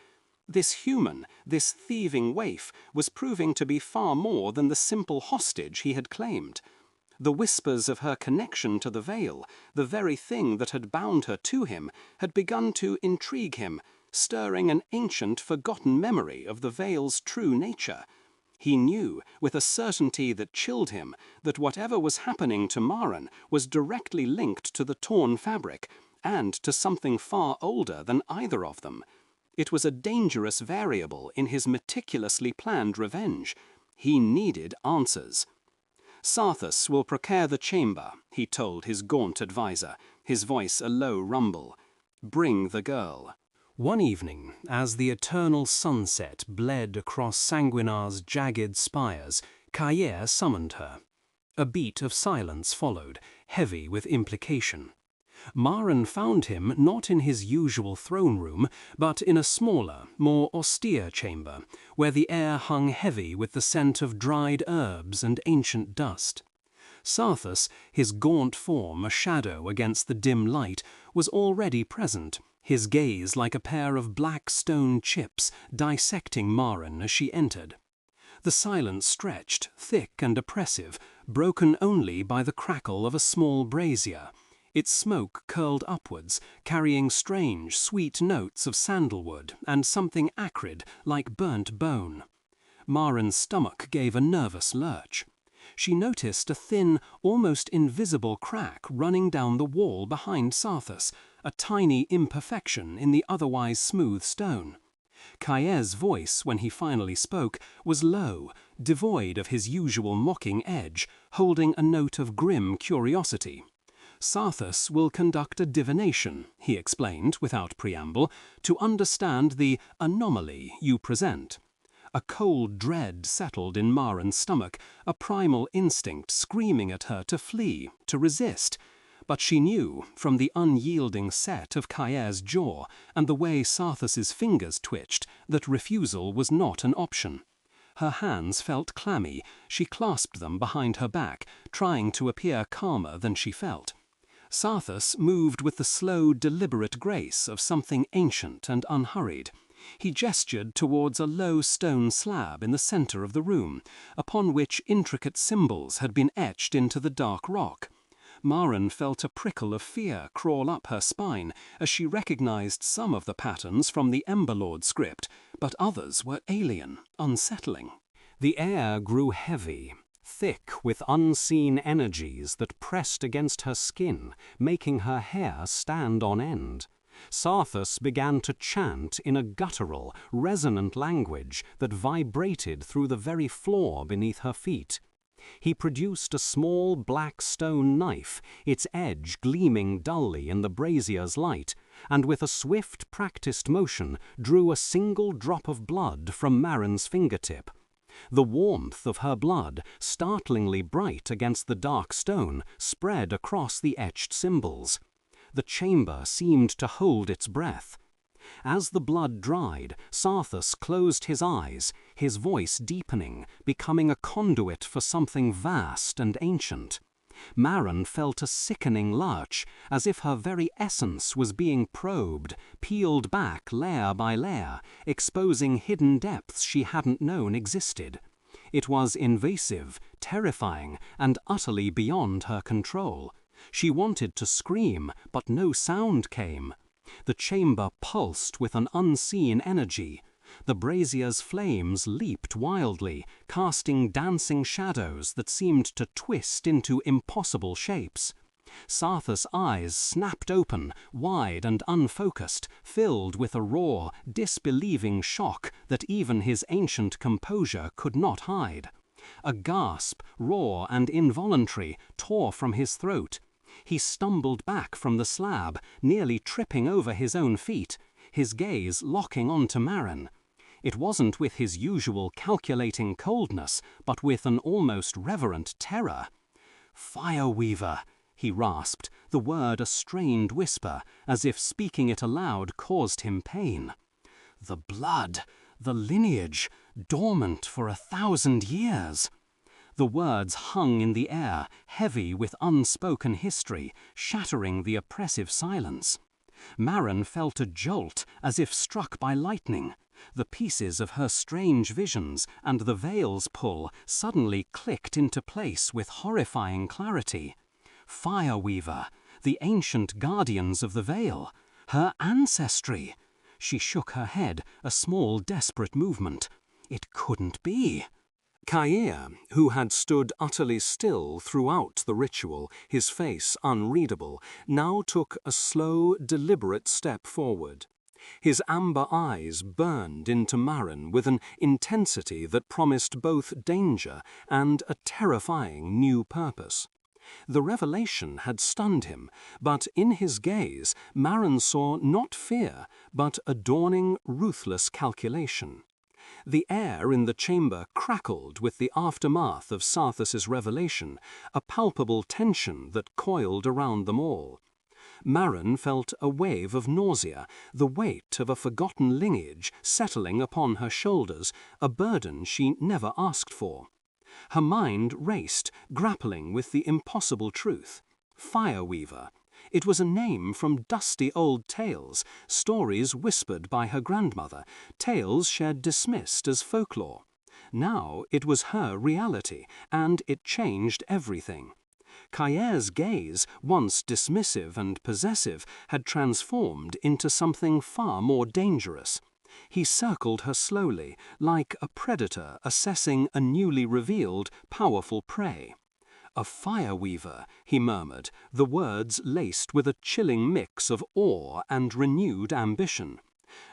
This human, this thieving waif, was proving to be far more than the simple hostage he had claimed. The whispers of her connection to the veil, the very thing that had bound her to him, had begun to intrigue him, stirring an ancient, forgotten memory of the veil's true nature. He knew, with a certainty that chilled him, that whatever was happening to Maren was directly linked to the torn fabric, and to something far older than either of them. It was a dangerous variable in his meticulously planned revenge. He needed answers. "Sarthus will prepare the chamber," he told his gaunt advisor, his voice a low rumble. "Bring the girl." One evening, as the eternal sunset bled across Sangvinar's jagged spires, Kaeir summoned her. A beat of silence followed, heavy with implication. Maren found him not in his usual throne room, but in a smaller, more austere chamber, where the air hung heavy with the scent of dried herbs and ancient dust. Sarthus, his gaunt form a shadow against the dim light, was already present, his gaze like a pair of black stone chips dissecting Maren as she entered. The silence stretched, thick and oppressive, broken only by the crackle of a small brazier. Its smoke curled upwards, carrying strange, sweet notes of sandalwood and something acrid like burnt bone. Maren's stomach gave a nervous lurch. She noticed a thin, almost invisible crack running down the wall behind Sarthus, a tiny imperfection in the otherwise smooth stone. Kaeir's voice, when he finally spoke, was low, devoid of his usual mocking edge, holding a note of grim curiosity. Sarthus will conduct a divination, he explained without preamble, to understand the anomaly you present. A cold dread settled in Maren's stomach, a primal instinct screaming at her to flee, to resist. But she knew, from the unyielding set of Kaeir's jaw and the way Sarthus's fingers twitched, that refusal was not an option. Her hands felt clammy. She clasped them behind her back, trying to appear calmer than she felt. Sarthus moved with the slow, deliberate grace of something ancient and unhurried. He gestured towards a low stone slab in the center of the room, upon which intricate symbols had been etched into the dark rock. Maren felt a prickle of fear crawl up her spine as she recognized some of the patterns from the Emberlord script, but others were alien, unsettling. The air grew heavy, thick with unseen energies that pressed against her skin, making her hair stand on end. Sarthus began to chant in a guttural, resonant language that vibrated through the very floor beneath her feet. He produced a small black stone knife, its edge gleaming dully in the brazier's light, and with a swift, practiced motion drew a single drop of blood from Maren's fingertip. The warmth of her blood, startlingly bright against the dark stone, spread across the etched symbols. The chamber seemed to hold its breath. As the blood dried, Sarthus closed his eyes, his voice deepening, becoming a conduit for something vast and ancient. Maren felt a sickening lurch, as if her very essence was being probed, peeled back layer by layer, exposing hidden depths she hadn't known existed. It was invasive, terrifying, and utterly beyond her control. She wanted to scream, but no sound came. The chamber pulsed with an unseen energy. The brazier's flames leaped wildly, casting dancing shadows that seemed to twist into impossible shapes. Sarthus' eyes snapped open, wide and unfocused, filled with a raw, disbelieving shock that even his ancient composure could not hide. A gasp, raw and involuntary, tore from his throat. He stumbled back from the slab, nearly tripping over his own feet, his gaze locking onto Maren. It wasn't with his usual calculating coldness, but with an almost reverent terror. "Fireweaver," he rasped, the word a strained whisper, as if speaking it aloud caused him pain. The blood, the lineage, dormant for 1,000 years. The words hung in the air, heavy with unspoken history, shattering the oppressive silence. Maren felt a jolt, as if struck by lightning. The pieces of her strange visions and the veil's pull suddenly clicked into place with horrifying clarity. Fireweaver, the ancient guardians of the veil, her ancestry. She shook her head, a small, desperate movement. It couldn't be. Kaeir, who had stood utterly still throughout the ritual, his face unreadable, now took a slow, deliberate step forward. His amber eyes burned into Maren with an intensity that promised both danger and a terrifying new purpose. The revelation had stunned him, but in his gaze Maren saw not fear, but a dawning, ruthless calculation. The air in the chamber crackled with the aftermath of Sarthus's revelation, a palpable tension that coiled around them all. Maren felt a wave of nausea, the weight of a forgotten lineage settling upon her shoulders, a burden she never asked for. Her mind raced, grappling with the impossible truth. Fireweaver. It was a name from dusty old tales, stories whispered by her grandmother, tales she had dismissed as folklore. Now it was her reality, and it changed everything. Kaeir's gaze, once dismissive and possessive, had transformed into something far more dangerous. He circled her slowly, like a predator assessing a newly revealed, powerful prey. "A fireweaver," he murmured, the words laced with a chilling mix of awe and renewed ambition.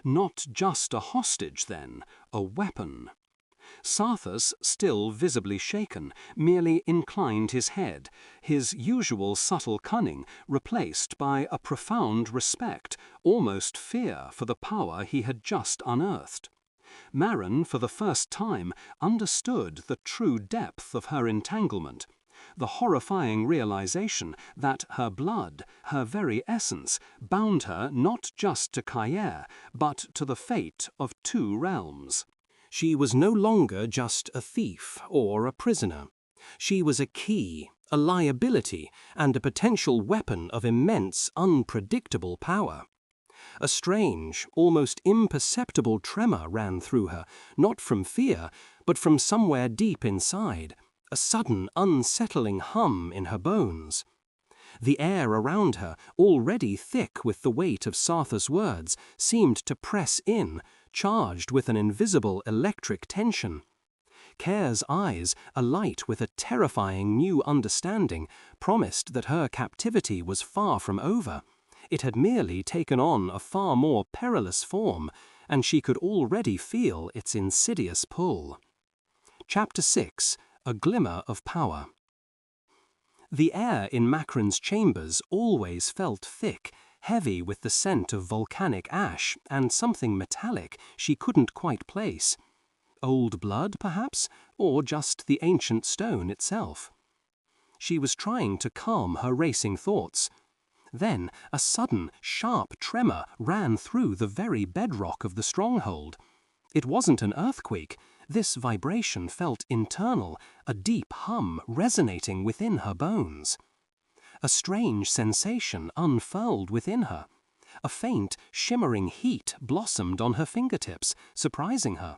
Not just a hostage, then, a weapon. Sarthus, still visibly shaken, merely inclined his head, his usual subtle cunning replaced by a profound respect, almost fear for the power he had just unearthed. Maren, for the first time, understood the true depth of her entanglement, the horrifying realization that her blood, her very essence, bound her not just to Kaeir, but to the fate of two realms. She was no longer just a thief or a prisoner. She was a key, a liability, and a potential weapon of immense, unpredictable power. A strange, almost imperceptible tremor ran through her, not from fear, but from somewhere deep inside, a sudden, unsettling hum in her bones. The air around her, already thick with the weight of Sarthus' words, seemed to press in, charged with an invisible electric tension. Kaeir's eyes, alight with a terrifying new understanding, promised that her captivity was far from over. It had merely taken on a far more perilous form, and she could already feel its insidious pull. Chapter 6. A Glimmer of Power. The air in Makarin's chambers always felt thick, heavy with the scent of volcanic ash and something metallic she couldn't quite place. Old blood, perhaps, or just the ancient stone itself. She was trying to calm her racing thoughts. Then a sudden, sharp tremor ran through the very bedrock of the stronghold. It wasn't an earthquake. This vibration felt internal, a deep hum resonating within her bones. A strange sensation unfurled within her. A faint, shimmering heat blossomed on her fingertips, surprising her.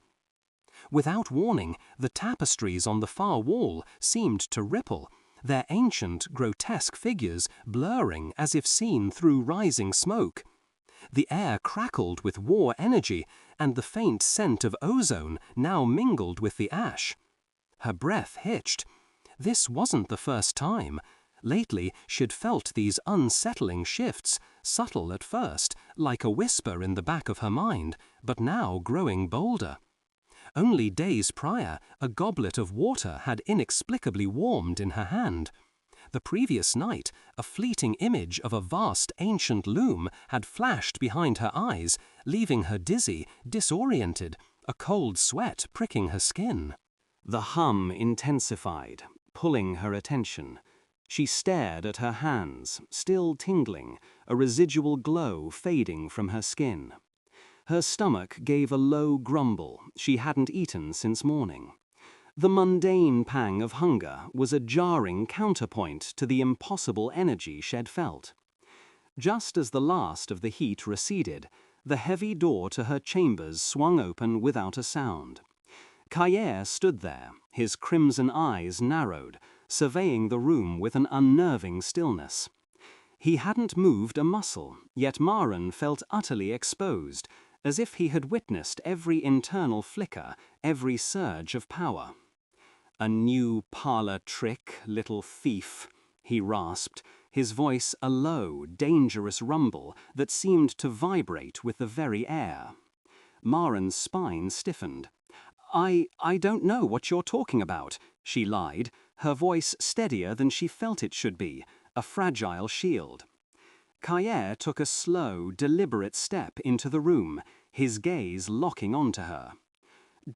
Without warning, the tapestries on the far wall seemed to ripple, their ancient, grotesque figures blurring as if seen through rising smoke. The air crackled with war energy, and the faint scent of ozone now mingled with the ash. Her breath hitched. This wasn't the first time. Lately, she'd felt these unsettling shifts, subtle at first, like a whisper in the back of her mind, but now growing bolder. Only days prior, a goblet of water had inexplicably warmed in her hand. The previous night, a fleeting image of a vast ancient loom had flashed behind her eyes, leaving her dizzy, disoriented, a cold sweat pricking her skin. The hum intensified, pulling her attention. She stared at her hands, still tingling, a residual glow fading from her skin. Her stomach gave a low grumble she hadn't eaten since morning. The mundane pang of hunger was a jarring counterpoint to the impossible energy she'd felt. Just as the last of the heat receded, the heavy door to her chambers swung open without a sound. Kaeir stood there, his crimson eyes narrowed, surveying the room with an unnerving stillness. He hadn't moved a muscle, yet Maren felt utterly exposed, as if he had witnessed every internal flicker, every surge of power. "A new parlor trick, little thief," he rasped, his voice a low, dangerous rumble that seemed to vibrate with the very air. Maren's spine stiffened. I don't know what you're talking about," she lied, her voice steadier than she felt it should be, a fragile shield. Kaeir took a slow, deliberate step into the room, his gaze locking onto her.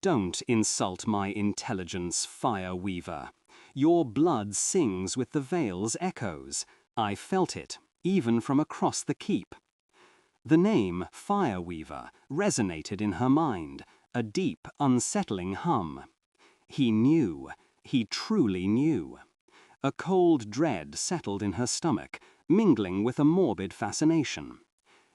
"Don't insult my intelligence, Fire Weaver. Your blood sings with the Vale's echoes. I felt it, even from across the keep." The name Fire Weaver resonated in her mind, a deep, unsettling hum. He knew. He truly knew. A cold dread settled in her stomach, mingling with a morbid fascination.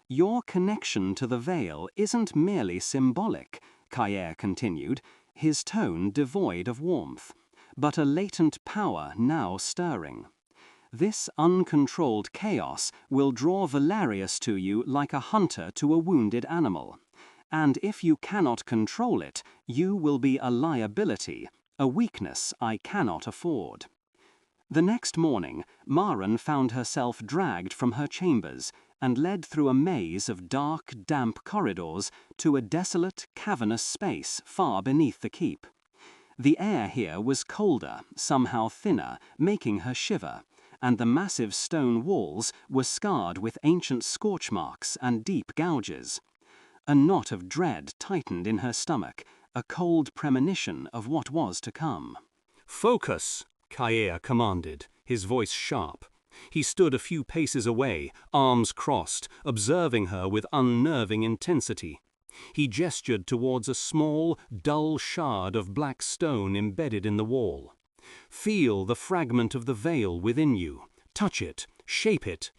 Your connection to the veil isn't merely symbolic, Kaeir continued, his tone devoid of warmth, but a latent power now stirring. This uncontrolled chaos will draw Valerius to you like a hunter to a wounded animal. And if you cannot control it, you will be a liability, a weakness I cannot afford. The next morning, Maren found herself dragged from her chambers and led through a maze of dark, damp corridors to a desolate, cavernous space far beneath the keep. The air here was colder, somehow thinner, making her shiver, and the massive stone walls were scarred with ancient scorch marks and deep gouges. A knot of dread tightened in her stomach, a cold premonition of what was to come. "Focus," Kaeir commanded, his voice sharp. He stood a few paces away, arms crossed, observing her with unnerving intensity. He gestured towards a small, dull shard of black stone embedded in the wall. "Feel the fragment of the veil within you. Touch it, shape it."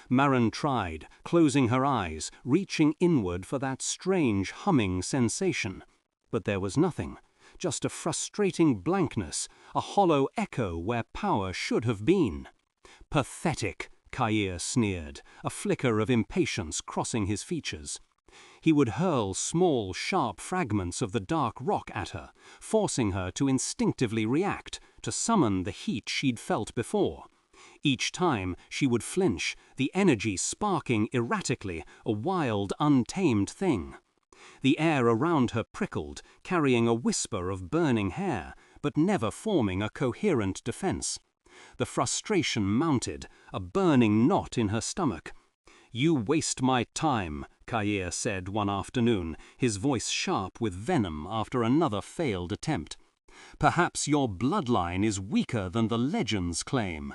Maren tried, closing her eyes, reaching inward for that strange humming sensation. But there was nothing, just a frustrating blankness, a hollow echo where power should have been. "Pathetic," Kaeir sneered, a flicker of impatience crossing his features. He would hurl small, sharp fragments of the dark rock at her, forcing her to instinctively react, to summon the heat she'd felt before. Each time she would flinch, the energy sparking erratically, a wild, untamed thing. The air around her prickled, carrying a whisper of burning hair, but never forming a coherent defense. The frustration mounted, a burning knot in her stomach. "You waste my time," Kaeir said one afternoon, his voice sharp with venom after another failed attempt. "Perhaps your bloodline is weaker than the legends claim."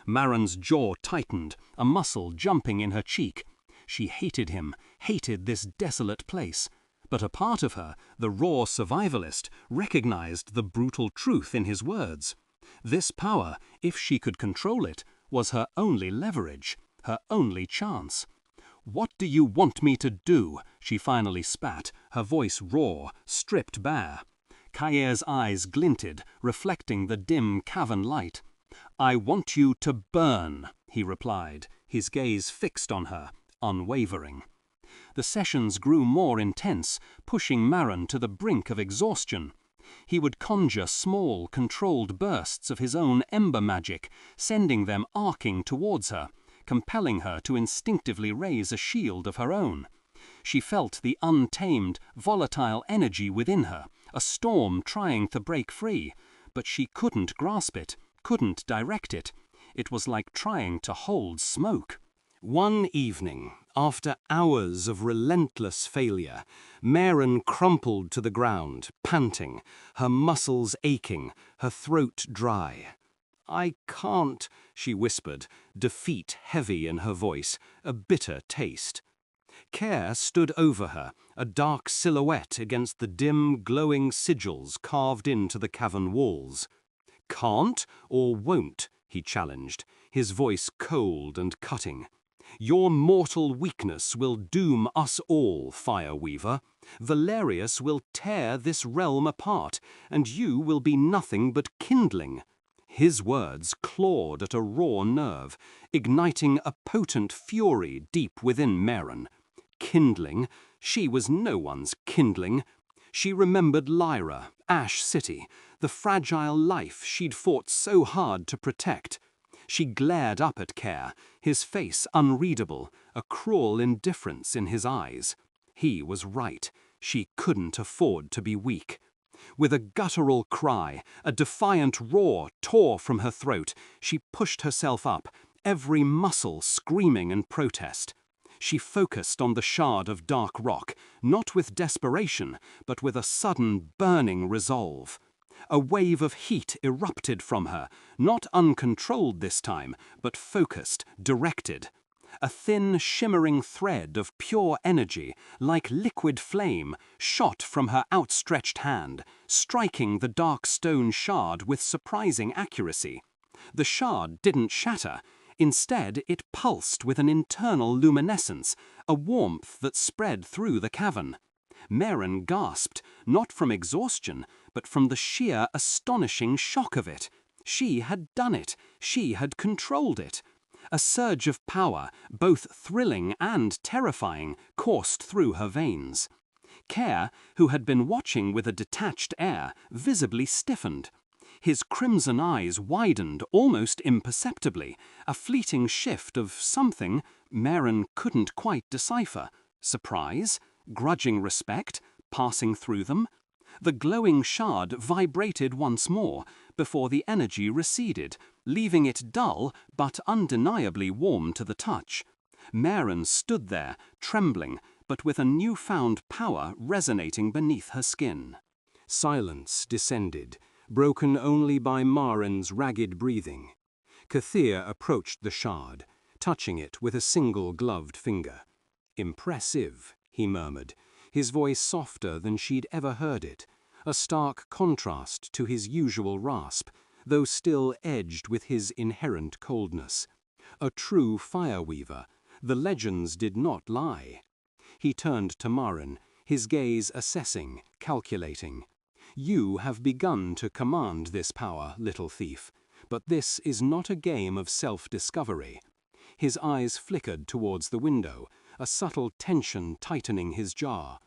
Maren's jaw tightened, a muscle jumping in her cheek. She hated him, hated this desolate place. But a part of her, the raw survivalist, recognized the brutal truth in his words. This power, if she could control it, was her only leverage, her only chance. "What do you want me to do?" she finally spat, her voice raw, stripped bare. Kaeir's eyes glinted, reflecting the dim cavern light. "I want you to burn," he replied, his gaze fixed on her, unwavering. The sessions grew more intense, pushing Maren to the brink of exhaustion. He would conjure small, controlled bursts of his own ember magic, sending them arcing towards her, compelling her to instinctively raise a shield of her own. She felt the untamed, volatile energy within her, a storm trying to break free, but she couldn't grasp it, couldn't direct it. It was like trying to hold smoke. One evening, after hours of relentless failure, Maren crumpled to the ground, panting, her muscles aching, her throat dry. "I can't," she whispered, defeat heavy in her voice, a bitter taste. Kaeir stood over her, a dark silhouette against the dim, glowing sigils carved into the cavern walls. "Can't or won't?" he challenged, his voice cold and cutting. "Your mortal weakness will doom us all, Fire Weaver. Valerius will tear this realm apart, and you will be nothing but kindling." His words clawed at a raw nerve, igniting a potent fury deep within Maren. Kindling? She was no one's kindling. She remembered Lyra, Ash City, the fragile life she'd fought so hard to protect. She glared up at Kaeir, his face unreadable, a cruel indifference in his eyes. He was right. She couldn't afford to be weak. With a guttural cry, a defiant roar tore from her throat. She pushed herself up, every muscle screaming in protest. She focused on the shard of dark rock, not with desperation, but with a sudden burning resolve. A wave of heat erupted from her, not uncontrolled this time, but focused, directed. A thin, shimmering thread of pure energy, like liquid flame, shot from her outstretched hand, striking the dark stone shard with surprising accuracy. The shard didn't shatter. Instead, it pulsed with an internal luminescence, a warmth that spread through the cavern. Maren gasped, not from exhaustion, but from the sheer astonishing shock of it. She had done it. She had controlled it. A surge of power, both thrilling and terrifying, coursed through her veins. Kaeir, who had been watching with a detached air, visibly stiffened. His crimson eyes widened almost imperceptibly, a fleeting shift of something Maren couldn't quite decipher. Surprise? Grudging respect? Passing through them? The glowing shard vibrated once more, before the energy receded, leaving it dull but undeniably warm to the touch. Maren stood there, trembling, but with a newfound power resonating beneath her skin. Silence descended, broken only by Maren's ragged breathing. Kaeir approached the shard, touching it with a single gloved finger. "Impressive," he murmured, his voice softer than she'd ever heard it, a stark contrast to his usual rasp, though still edged with his inherent coldness. A true fireweaver, the legends did not lie. He turned to Maren, his gaze assessing, calculating. "You have begun to command this power, little thief, but this is not a game of self-discovery." His eyes flickered towards the window, a subtle tension tightening his jaw.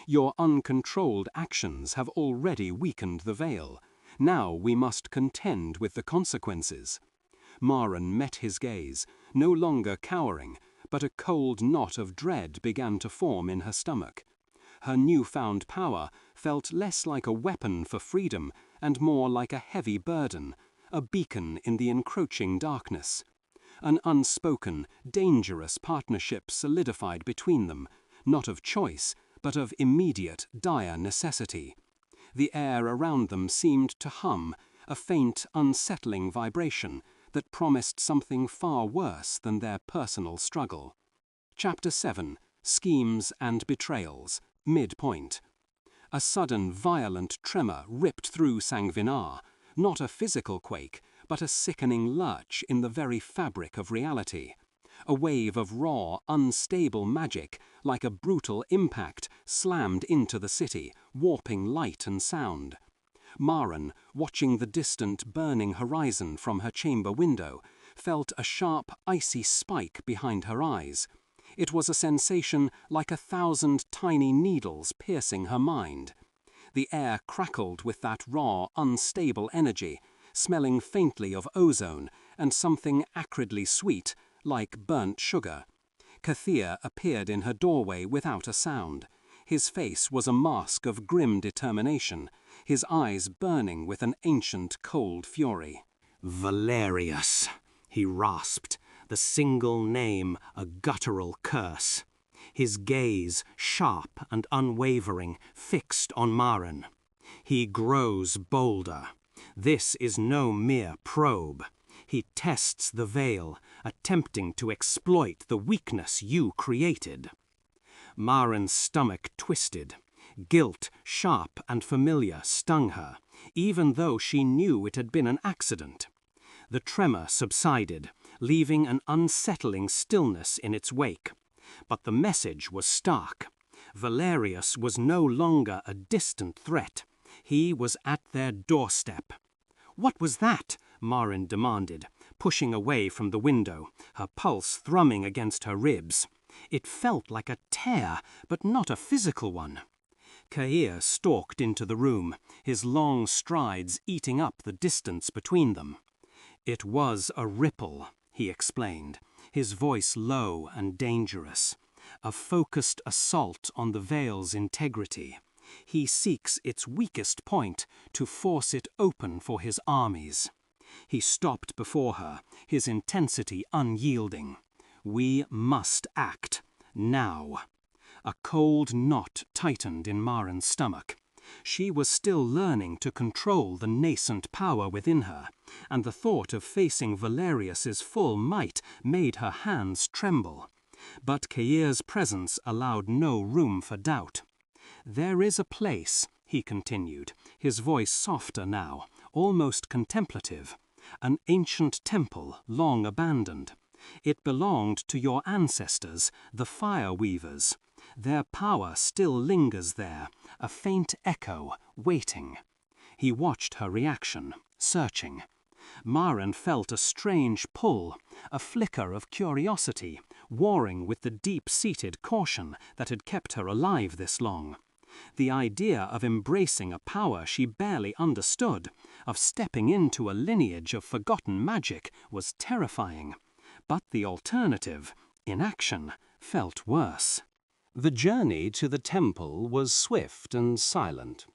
"Your uncontrolled actions have already weakened the veil. Now we must contend with the consequences." Maren met his gaze, no longer cowering, but a cold knot of dread began to form in her stomach. Her newfound power felt less like a weapon for freedom and more like a heavy burden, a beacon in the encroaching darkness. An unspoken, dangerous partnership solidified between them, not of choice, but of immediate, dire necessity. The air around them seemed to hum, a faint, unsettling vibration that promised something far worse than their personal struggle. Chapter 7. Schemes and Betrayals. Midpoint. A sudden, violent tremor ripped through Sangvinar, not a physical quake, but a sickening lurch in the very fabric of reality. A wave of raw, unstable magic, like a brutal impact, slammed into the city, warping light and sound. Maren, watching the distant, burning horizon from her chamber window, felt a sharp, icy spike behind her eyes. It was a sensation like 1,000 tiny needles piercing her mind. The air crackled with that raw, unstable energy, smelling faintly of ozone and something acridly sweet, like burnt sugar. Kaeir appeared in her doorway without a sound. His face was a mask of grim determination, his eyes burning with an ancient cold fury. "Valerius," he rasped, the single name a guttural curse. His gaze, sharp and unwavering, fixed on Maren. "He grows bolder. This is no mere probe. He tests the veil, attempting to exploit the weakness you created." Maren's stomach twisted. Guilt, sharp and familiar, stung her, even though she knew it had been an accident. The tremor subsided, leaving an unsettling stillness in its wake. But the message was stark. Valerius was no longer a distant threat. He was at their doorstep. "What was that?" Maren demanded, pushing away from the window, her pulse thrumming against her ribs. It felt like a tear, but not a physical one. Kaeir stalked into the room, his long strides eating up the distance between them. "It was a ripple," he explained, his voice low and dangerous. "A focused assault on the veil's integrity. He seeks its weakest point to force it open for his armies." He stopped before her, his intensity unyielding. "We must act. Now." A cold knot tightened in Maren's stomach. She was still learning to control the nascent power within her, and the thought of facing Valerius's full might made her hands tremble. But Kaeir's presence allowed no room for doubt. "There is a place," he continued, his voice softer now, almost contemplative, "an ancient temple long abandoned. It belonged to your ancestors, the Fire Weavers. Their power still lingers there, a faint echo, waiting." He watched her reaction, searching. Maren felt a strange pull, a flicker of curiosity, warring with the deep-seated caution that had kept her alive this long. The idea of embracing a power she barely understood, of stepping into a lineage of forgotten magic, was terrifying. But the alternative, inaction, felt worse. The journey to the temple was swift and silent.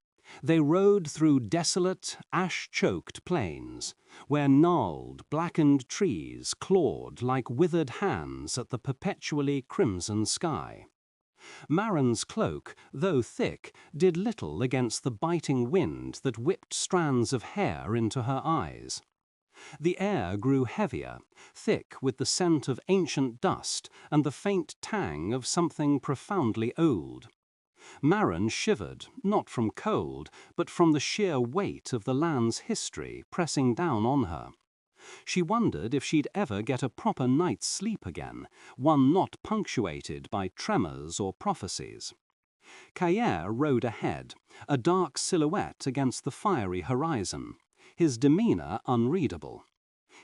They rode through desolate, ash-choked plains, where gnarled, blackened trees clawed like withered hands at the perpetually crimson sky. Maren's cloak, though thick, did little against the biting wind that whipped strands of hair into her eyes. The air grew heavier, thick with the scent of ancient dust and the faint tang of something profoundly old. Maren shivered, not from cold, but from the sheer weight of the land's history pressing down on her. She wondered if she'd ever get a proper night's sleep again, one not punctuated by tremors or prophecies. Kaeir rode ahead, a dark silhouette against the fiery horizon, his demeanor unreadable.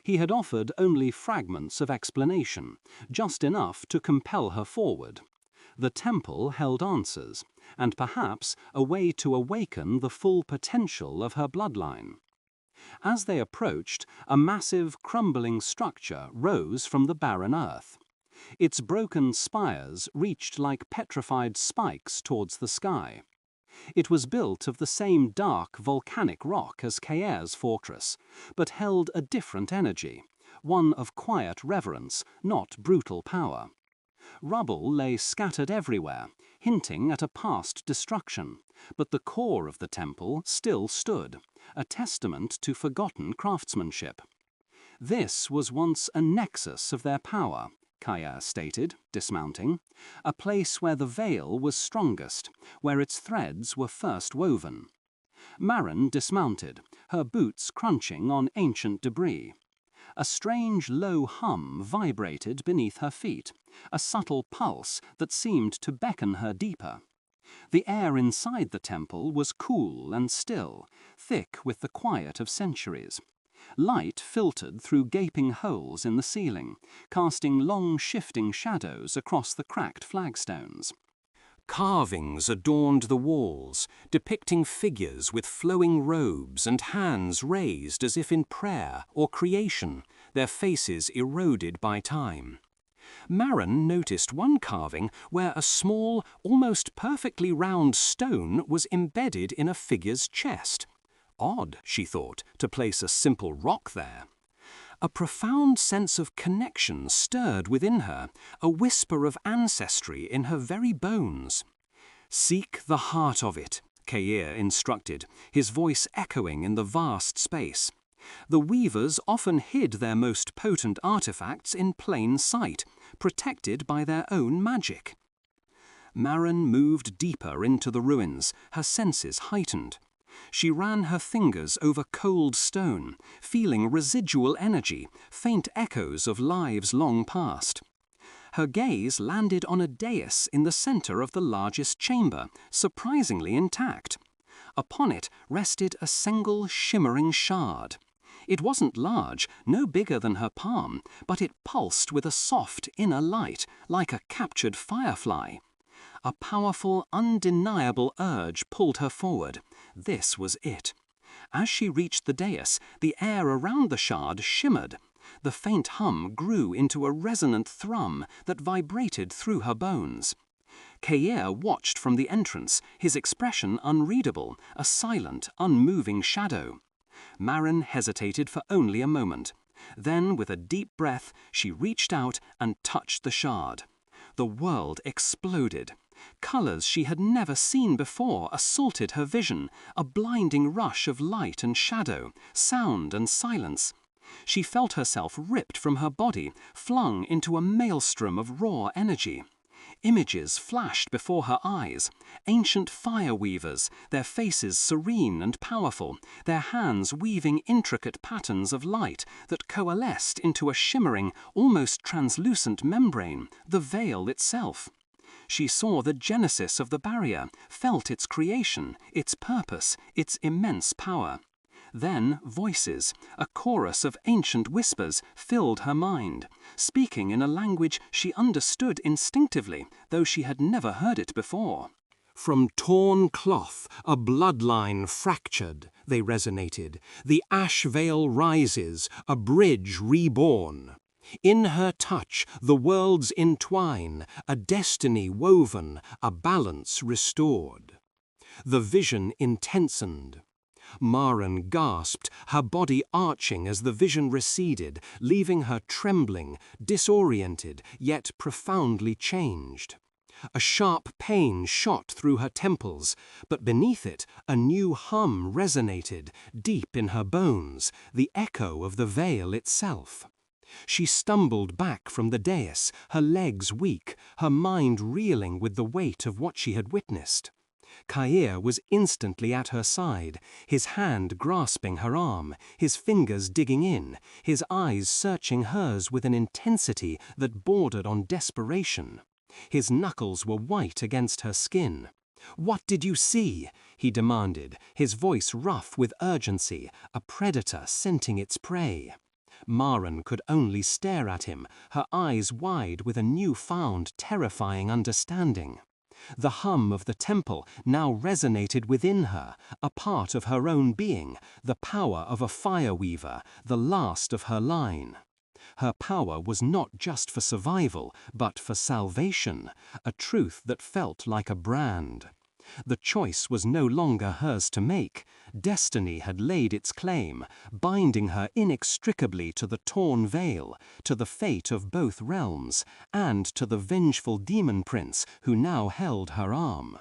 He had offered only fragments of explanation, just enough to compel her forward. The temple held answers, and perhaps a way to awaken the full potential of her bloodline. As they approached, a massive, crumbling structure rose from the barren earth. Its broken spires reached like petrified spikes towards the sky. It was built of the same dark volcanic rock as Kaeir's fortress, but held a different energy, one of quiet reverence, not brutal power. Rubble lay scattered everywhere, hinting at a past destruction, but the core of the temple still stood, a testament to forgotten craftsmanship. This was once a nexus of their power, Kaeir stated, dismounting, a place where the veil was strongest, where its threads were first woven. Maren dismounted, her boots crunching on ancient debris. A strange low hum vibrated beneath her feet, a subtle pulse that seemed to beckon her deeper. The air inside the temple was cool and still, thick with the quiet of centuries. Light filtered through gaping holes in the ceiling, casting long shifting shadows across the cracked flagstones. Carvings adorned the walls, depicting figures with flowing robes and hands raised as if in prayer or creation, their faces eroded by time. Maren noticed one carving where a small, almost perfectly round stone was embedded in a figure's chest. Odd, she thought, to place a simple rock there. A profound sense of connection stirred within her, a whisper of ancestry in her very bones. "Seek the heart of it," Kaeir instructed, his voice echoing in the vast space. The weavers often hid their most potent artifacts in plain sight, protected by their own magic. Maren moved deeper into the ruins, her senses heightened. She ran her fingers over cold stone, feeling residual energy, faint echoes of lives long past. Her gaze landed on a dais in the center of the largest chamber, surprisingly intact. Upon it rested a single shimmering shard. It wasn't large, no bigger than her palm, but it pulsed with a soft inner light, like a captured firefly. A powerful, undeniable urge pulled her forward. This was it. As she reached the dais, the air around the shard shimmered. The faint hum grew into a resonant thrum that vibrated through her bones. Kaeir watched from the entrance, his expression unreadable, a silent, unmoving shadow. Maren hesitated for only a moment. Then, with a deep breath, she reached out and touched the shard. The world exploded. Colours she had never seen before assaulted her vision, a blinding rush of light and shadow, sound and silence. She felt herself ripped from her body, flung into a maelstrom of raw energy. Images flashed before her eyes, ancient fire weavers, their faces serene and powerful, their hands weaving intricate patterns of light that coalesced into a shimmering, almost translucent membrane, the veil itself. She saw the genesis of the barrier, felt its creation, its purpose, its immense power. Then voices, a chorus of ancient whispers, filled her mind, speaking in a language she understood instinctively, though she had never heard it before. From torn cloth, a bloodline fractured, they resonated. The Ashveil rises, a bridge reborn. In her touch, the worlds entwine, a destiny woven, a balance restored. The vision intensened. Maren gasped, her body arching as the vision receded, leaving her trembling, disoriented, yet profoundly changed. A sharp pain shot through her temples, but beneath it a new hum resonated, deep in her bones, the echo of the veil itself. She stumbled back from the dais, her legs weak, her mind reeling with the weight of what she had witnessed. Kaeir was instantly at her side, his hand grasping her arm, his fingers digging in, his eyes searching hers with an intensity that bordered on desperation. His knuckles were white against her skin. "What did you see?" he demanded, his voice rough with urgency, a predator scenting its prey. Maren could only stare at him, her eyes wide with a newfound, terrifying understanding. The hum of the temple now resonated within her, a part of her own being, the power of a fire weaver, the last of her line. Her power was not just for survival, but for salvation, a truth that felt like a brand. The choice was no longer hers to make. Destiny had laid its claim, binding her inextricably to the torn veil, to the fate of both realms, and to the vengeful demon prince who now held her arm.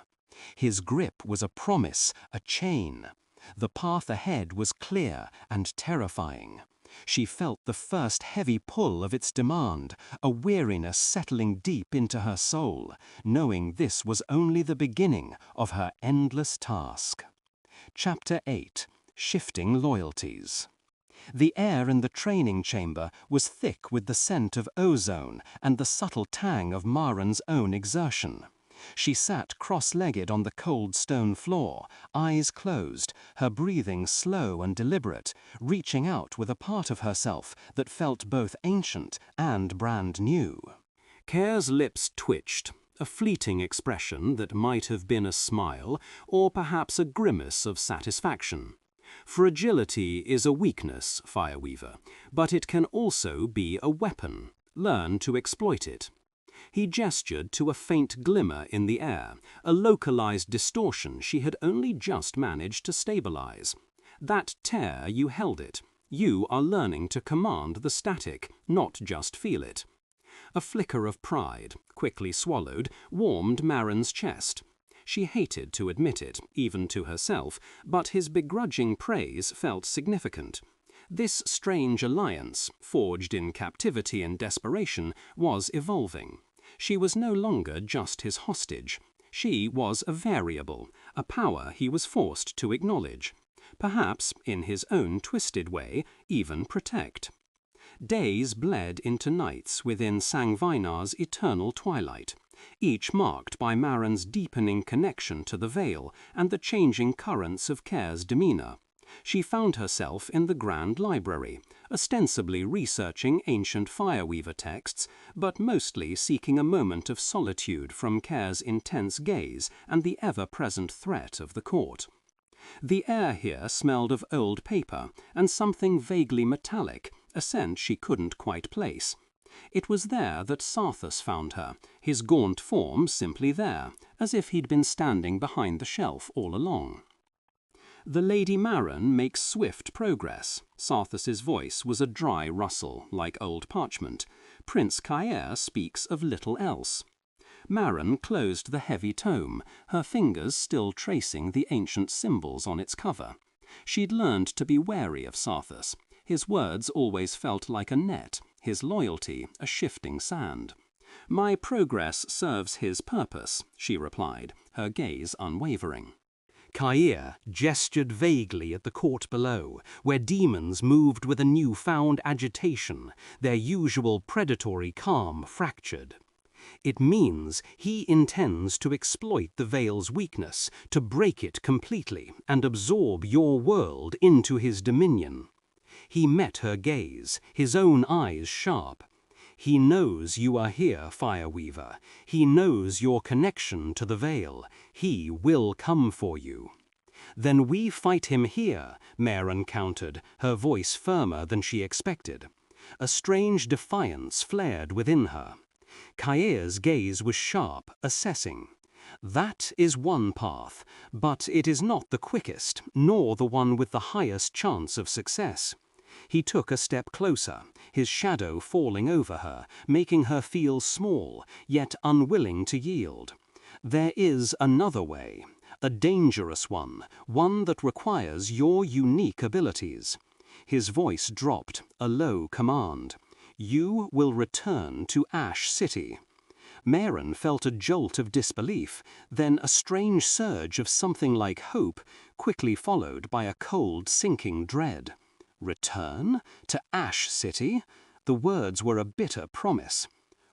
His grip was a promise, a chain. The path ahead was clear and terrifying. She felt the first heavy pull of its demand, a weariness settling deep into her soul, knowing this was only the beginning of her endless task. Chapter 8. Shifting Loyalties. The air in the training chamber was thick with the scent of ozone and the subtle tang of Maren's own exertion. She sat cross-legged on the cold stone floor, eyes closed, her breathing slow and deliberate, reaching out with a part of herself that felt both ancient and brand new. Kaeir's lips twitched, a fleeting expression that might have been a smile or perhaps a grimace of satisfaction. Fragility is a weakness, Fireweaver, but it can also be a weapon. Learn to exploit it. He gestured to a faint glimmer in the air, a localized distortion she had only just managed to stabilize. That tear, you held it. You are learning to command the static, not just feel it. A flicker of pride, quickly swallowed, warmed Maren's chest. She hated to admit it, even to herself, but his begrudging praise felt significant. This strange alliance, forged in captivity and desperation, was evolving. She was no longer just his hostage. She was a variable, a power he was forced to acknowledge. Perhaps, in his own twisted way, even protect. Days bled into nights within Sangvinar's eternal twilight, each marked by Maren's deepening connection to the veil and the changing currents of Kaeir's demeanor. She found herself in the Grand Library, ostensibly researching ancient Fireweaver texts, but mostly seeking a moment of solitude from Kaeir's intense gaze and the ever-present threat of the court. The air here smelled of old paper and something vaguely metallic, a scent she couldn't quite place. It was there that Sarthus found her, his gaunt form simply there, as if he'd been standing behind the shelf all along. The Lady Maren makes swift progress. Sarthus's voice was a dry rustle, like old parchment. Prince Kaeir speaks of little else. Maren closed the heavy tome, her fingers still tracing the ancient symbols on its cover. She'd learned to be wary of Sarthus. His words always felt like a net, his loyalty a shifting sand. "My progress serves his purpose," she replied, her gaze unwavering. Kaeir gestured vaguely at the court below, where demons moved with a newfound agitation, their usual predatory calm fractured. It means he intends to exploit the Veil's weakness, to break it completely, and absorb your world into his dominion. He met her gaze, his own eyes sharp. He knows you are here, Fireweaver. He knows your connection to the Veil. He will come for you. "Then we fight him here," Maren countered, her voice firmer than she expected. A strange defiance flared within her. Kaeir's gaze was sharp, assessing. "That is one path, but it is not the quickest, nor the one with the highest chance of success." He took a step closer, his shadow falling over her, making her feel small, yet unwilling to yield. "There is another way, a dangerous one that requires your unique abilities." His voice dropped, a low command. "You will return to Ash City." Maren felt a jolt of disbelief, then a strange surge of something like hope, quickly followed by a cold, sinking dread. Return? To Ash City? The words were a bitter promise.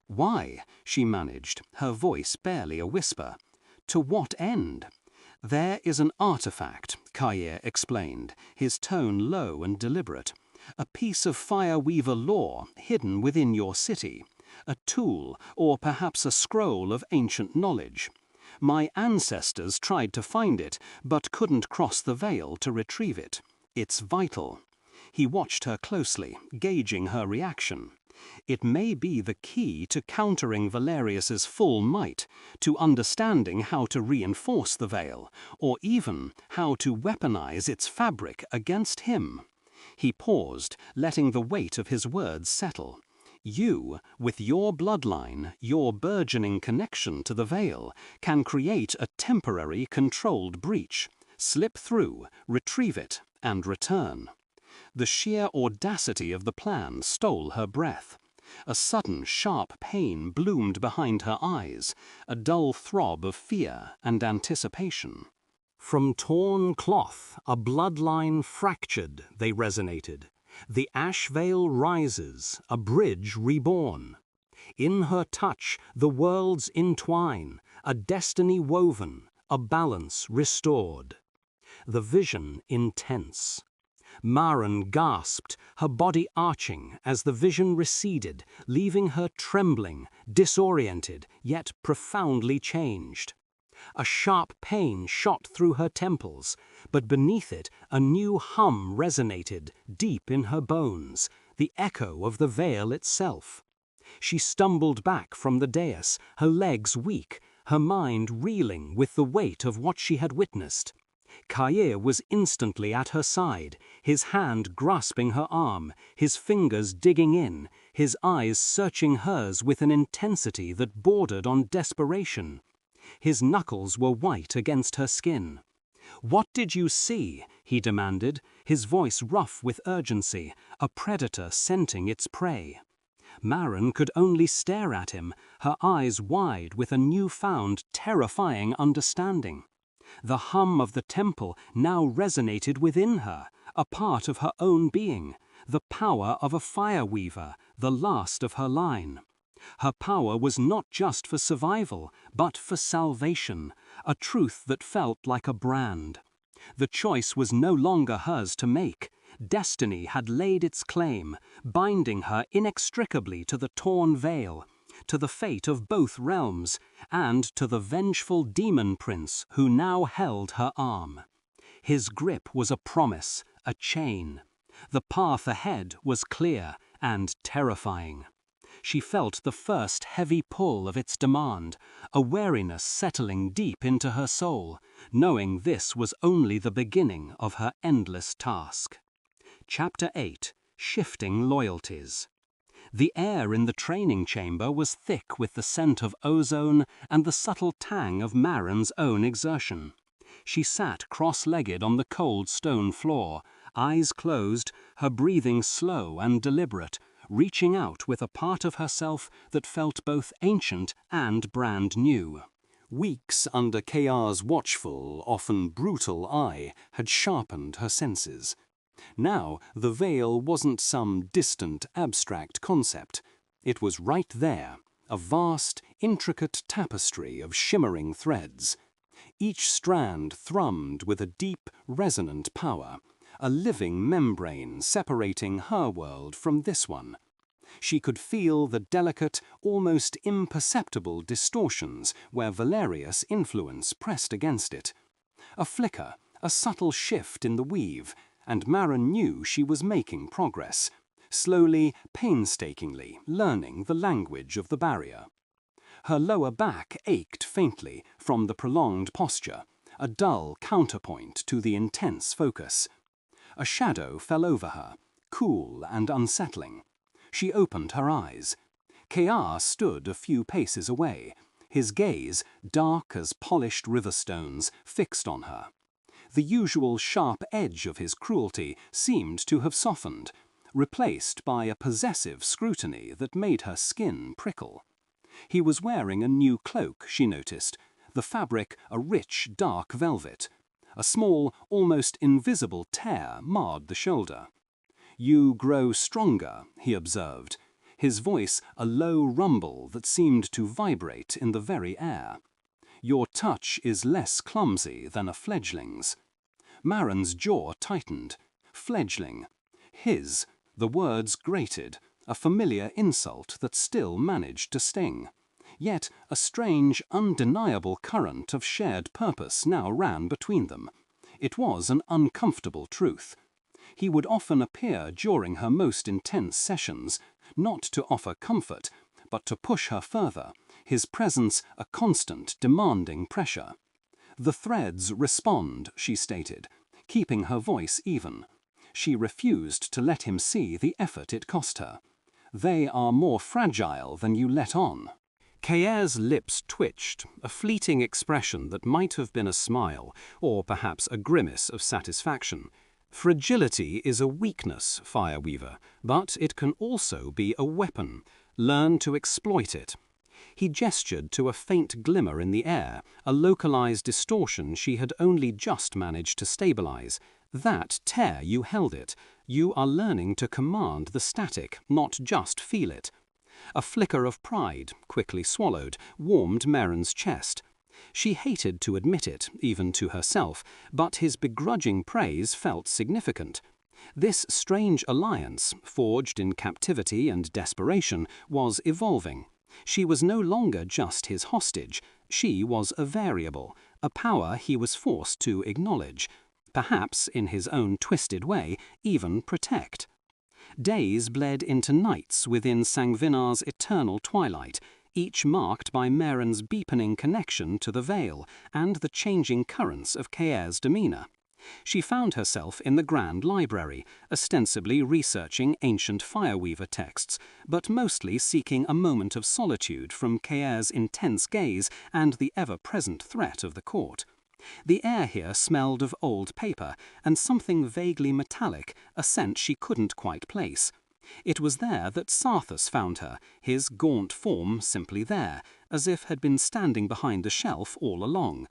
"Why?" she managed, her voice barely a whisper. "To what end?" "There is an artifact," Kaeir explained, his tone low and deliberate. "A piece of Fireweaver lore hidden within your city. A tool, or perhaps a scroll of ancient knowledge. My ancestors tried to find it, but couldn't cross the Veil to retrieve it. It's vital." He watched her closely, gauging her reaction. "It may be the key to countering Valerius's full might, to understanding how to reinforce the Veil, or even how to weaponize its fabric against him." He paused, letting the weight of his words settle. "You, with your bloodline, your burgeoning connection to the Veil, can create a temporary controlled breach, slip through, retrieve it, and return." The sheer audacity of the plan stole her breath. A sudden, sharp pain bloomed behind her eyes, a dull throb of fear and anticipation. "From torn cloth, a bloodline fractured," they resonated. "The Ash Veil rises, a bridge reborn. In her touch, the worlds entwine, a destiny woven, a balance restored." The vision intense. Maren gasped, her body arching as the vision receded, leaving her trembling, disoriented, yet profoundly changed. A sharp pain shot through her temples, but beneath it a new hum resonated deep in her bones, the echo of the Veil itself. She stumbled back from the dais, her legs weak, her mind reeling with the weight of what she had witnessed. Kaeir was instantly at her side, his hand grasping her arm, his fingers digging in, his eyes searching hers with an intensity that bordered on desperation. His knuckles were white against her skin. "What did you see?" he demanded, his voice rough with urgency, a predator scenting its prey. Maren could only stare at him, her eyes wide with a newfound, terrifying understanding. The hum of the temple now resonated within her, a part of her own being, the power of a Fireweaver, the last of her line. Her power was not just for survival, but for salvation, a truth that felt like a brand. The choice was no longer hers to make. Destiny had laid its claim, binding her inextricably to the torn veil, to the fate of both realms, and to the vengeful demon prince who now held her arm. His grip was a promise, a chain. The path ahead was clear and terrifying. She felt the first heavy pull of its demand, a wariness settling deep into her soul, knowing this was only the beginning of her endless task. Chapter 8. Shifting Loyalties. The air in the training chamber was thick with the scent of ozone and the subtle tang of Maren's own exertion. She sat cross-legged on the cold stone floor, eyes closed, her breathing slow and deliberate, reaching out with a part of herself that felt both ancient and brand new. Weeks under Kaeir's watchful, often brutal eye had sharpened her senses. Now the veil wasn't some distant, abstract concept. It was right there, a vast, intricate tapestry of shimmering threads. Each strand thrummed with a deep, resonant power, a living membrane separating her world from this one. She could feel the delicate, almost imperceptible distortions where Valerius' influence pressed against it. A flicker, a subtle shift in the weave, and Maren knew she was making progress, slowly, painstakingly learning the language of the barrier. Her lower back ached faintly from the prolonged posture, a dull counterpoint to the intense focus. A shadow fell over her, cool and unsettling. She opened her eyes. Kaeir stood a few paces away, his gaze, dark as polished river stones, fixed on her. The usual sharp edge of his cruelty seemed to have softened, replaced by a possessive scrutiny that made her skin prickle. He was wearing a new cloak, she noticed, the fabric a rich, dark velvet. A small, almost invisible tear marred the shoulder. "You grow stronger," he observed, his voice a low rumble that seemed to vibrate in the very air. "Your touch is less clumsy than a fledgling's." Maren's jaw tightened. Fledgling. His. The words grated, a familiar insult that still managed to sting. Yet a strange, undeniable current of shared purpose now ran between them. It was an uncomfortable truth. He would often appear during her most intense sessions, not to offer comfort, but to push her further, his presence a constant, demanding pressure. "The threads respond," she stated, keeping her voice even. She refused to let him see the effort it cost her. "They are more fragile than you let on." Kaeir's lips twitched, a fleeting expression that might have been a smile, or perhaps a grimace of satisfaction. Fragility is a weakness, Fireweaver, but it can also be a weapon. Learn to exploit it. He gestured to a faint glimmer in the air, a localized distortion she had only just managed to stabilize. That tear you held it. You are learning to command the static, not just feel it. A flicker of pride, quickly swallowed, warmed Maren's chest. She hated to admit it, even to herself, but his begrudging praise felt significant. This strange alliance, forged in captivity and desperation, was evolving. She was no longer just his hostage. She was a variable, a power he was forced to acknowledge, perhaps, in his own twisted way, even protect. Days bled into nights within Sangvinar's eternal twilight, each marked by Maren's deepening connection to the veil and the changing currents of Kaeir's demeanor. She found herself in the Grand Library, ostensibly researching ancient Fireweaver texts, but mostly seeking a moment of solitude from Kaeir's intense gaze and the ever-present threat of the court. The air here smelled of old paper and something vaguely metallic, a scent she couldn't quite place. It was there that Sarthus found her, his gaunt form simply there, as if had been standing behind the shelf all along.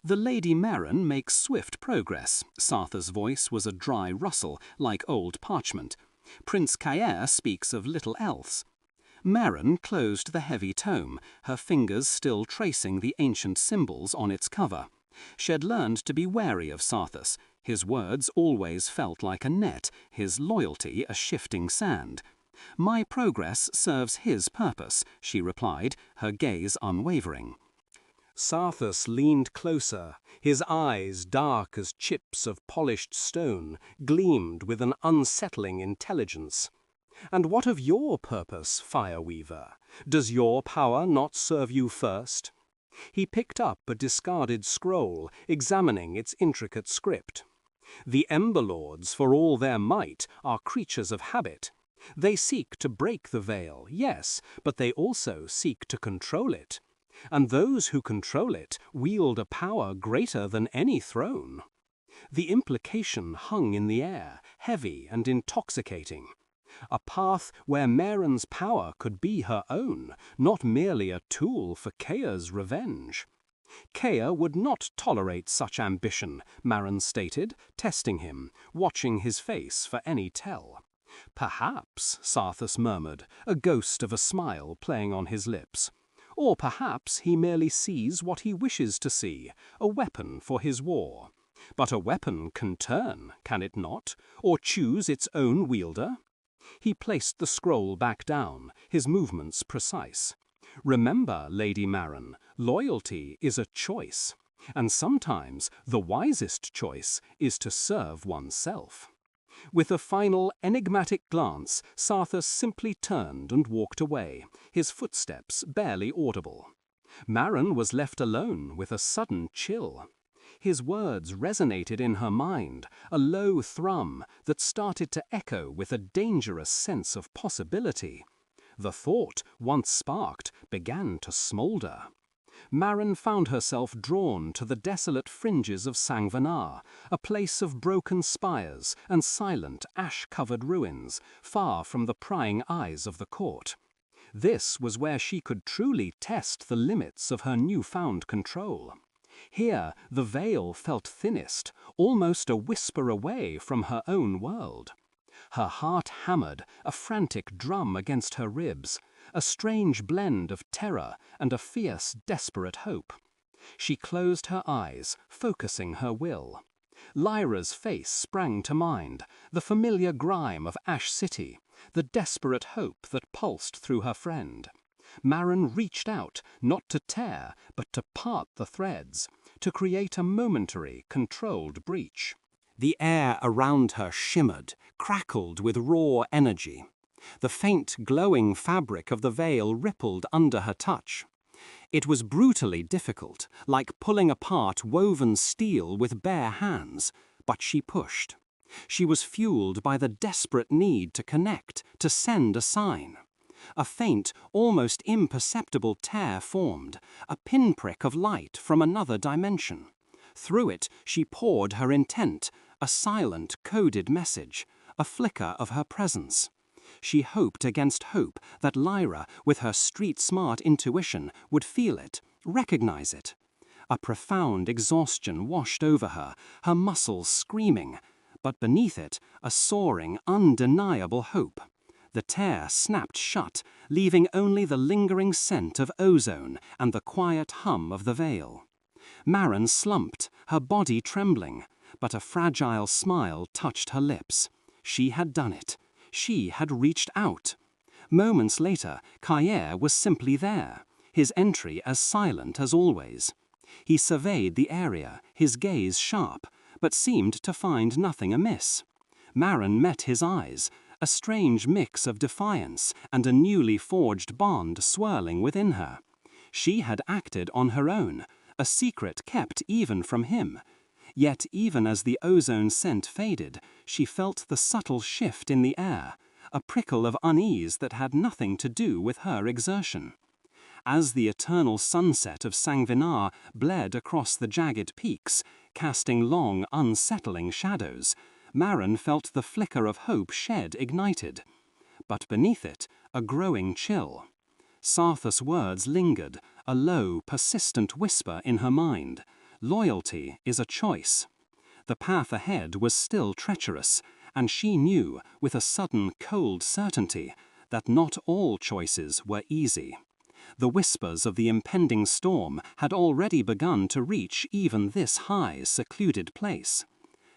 "The Lady Maren makes swift progress." Sarthus' voice was a dry rustle, like old parchment. "Prince Kaeir speaks of little else." Maren closed the heavy tome, her fingers still tracing the ancient symbols on its cover. She had learned to be wary of Sarthus. His words always felt like a net, his loyalty a shifting sand. "My progress serves his purpose," she replied, her gaze unwavering. Sarthus leaned closer. His eyes, dark as chips of polished stone, gleamed with an unsettling intelligence. "And what of your purpose, Fireweaver? Does your power not serve you first?" He picked up a discarded scroll, examining its intricate script. "The Emberlords, for all their might, are creatures of habit. They seek to break the veil, yes, but they also seek to control it. And those who control it wield a power greater than any throne. The implication hung in the air, heavy and intoxicating. A path where Maren's power could be her own, not merely a tool for Kaeir's revenge. Kaeir would not tolerate such ambition, Maren stated, testing him, watching his face for any tell. Perhaps, Sarthus murmured, a ghost of a smile playing on his lips. Or perhaps he merely sees what he wishes to see, a weapon for his war. But a weapon can turn, can it not, or choose its own wielder? He placed the scroll back down, his movements precise. Remember, Lady Maren, loyalty is a choice, and sometimes the wisest choice is to serve oneself. With a final enigmatic glance, Sarthus simply turned and walked away, his footsteps barely audible. Maren was left alone with a sudden chill. His words resonated in her mind, a low thrum that started to echo with a dangerous sense of possibility. The thought, once sparked, began to smolder. Maren found herself drawn to the desolate fringes of Sangvinar, a place of broken spires and silent, ash-covered ruins, far from the prying eyes of the court. This was where she could truly test the limits of her newfound control. Here, the veil felt thinnest, almost a whisper away from her own world. Her heart hammered, a frantic drum against her ribs, a strange blend of terror and a fierce, desperate hope. She closed her eyes, focusing her will. Lyra's face sprang to mind, the familiar grime of Ash City, the desperate hope that pulsed through her friend. Maren reached out, not to tear, but to part the threads, to create a momentary, controlled breach. The air around her shimmered, crackled with raw energy. The faint, glowing fabric of the veil rippled under her touch. It was brutally difficult, like pulling apart woven steel with bare hands, but she pushed. She was fueled by the desperate need to connect, to send a sign. A faint, almost imperceptible tear formed, a pinprick of light from another dimension. Through it, she poured her intent, a silent, coded message, a flicker of her presence. She hoped against hope that Lyra, with her street-smart intuition, would feel it, recognize it. A profound exhaustion washed over her, her muscles screaming, but beneath it, a soaring, undeniable hope. The tear snapped shut, leaving only the lingering scent of ozone and the quiet hum of the veil. Maren slumped, her body trembling, but a fragile smile touched her lips. She had done it. She had reached out. Moments later, Kaeir was simply there, his entry as silent as always. He surveyed the area, his gaze sharp, but seemed to find nothing amiss. Maren met his eyes, a strange mix of defiance and a newly forged bond swirling within her. She had acted on her own, a secret kept even from him. Yet even as the ozone scent faded, she felt the subtle shift in the air, a prickle of unease that had nothing to do with her exertion. As the eternal sunset of Sangvinar bled across the jagged peaks, casting long, unsettling shadows, Maren felt the flicker of hope shed ignited. But beneath it, a growing chill. Sarthus' words lingered, a low, persistent whisper in her mind. Loyalty is a choice. The path ahead was still treacherous, and she knew, with a sudden, cold certainty, that not all choices were easy. The whispers of the impending storm had already begun to reach even this high, secluded place.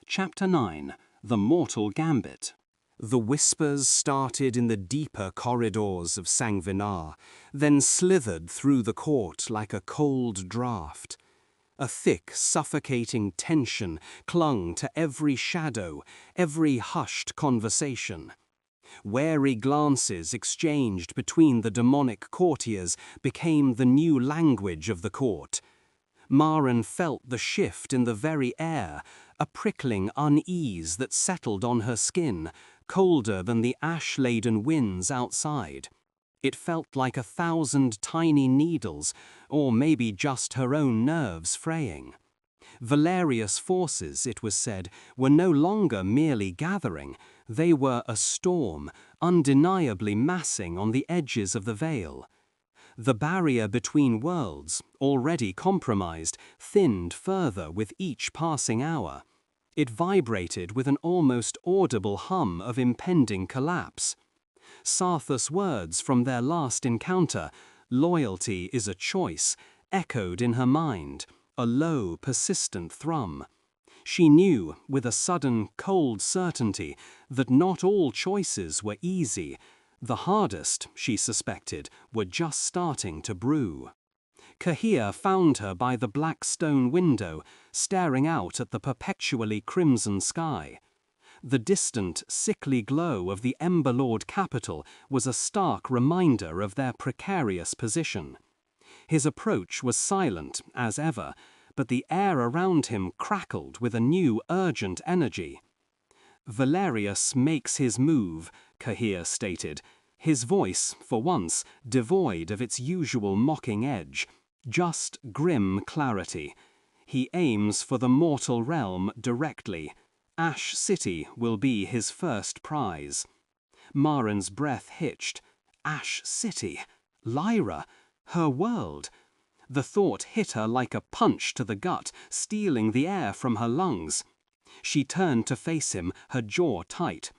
Chapter 9. The Mortal Gambit. The whispers started in the deeper corridors of Sangvinar, then slithered through the court like a cold draught. A thick, suffocating tension clung to every shadow, every hushed conversation. Wary glances exchanged between the demonic courtiers became the new language of the court. Maren felt the shift in the very air, a prickling unease that settled on her skin, colder than the ash-laden winds outside. It felt like 1,000 tiny needles, or maybe just her own nerves fraying. Valerius' forces, it was said, were no longer merely gathering, they were a storm, undeniably massing on the edges of the veil. The barrier between worlds, already compromised, thinned further with each passing hour. It vibrated with an almost audible hum of impending collapse. Sarthus' words from their last encounter, "Loyalty is a choice," echoed in her mind, a low, persistent thrum. She knew, with a sudden, cold certainty, that not all choices were easy. The hardest, she suspected, were just starting to brew. Kaeir found her by the black stone window, staring out at the perpetually crimson sky. The distant, sickly glow of the Emberlord capital was a stark reminder of their precarious position. His approach was silent, as ever, but the air around him crackled with a new, urgent energy. "Valerius makes his move," Kaeir stated, his voice, for once, devoid of its usual mocking edge, just grim clarity. "He aims for the mortal realm directly. Ash City will be his first prize." Maren's breath hitched. Ash City? Lyra? Her world? The thought hit her like a punch to the gut, stealing the air from her lungs. She turned to face him, her jaw tight.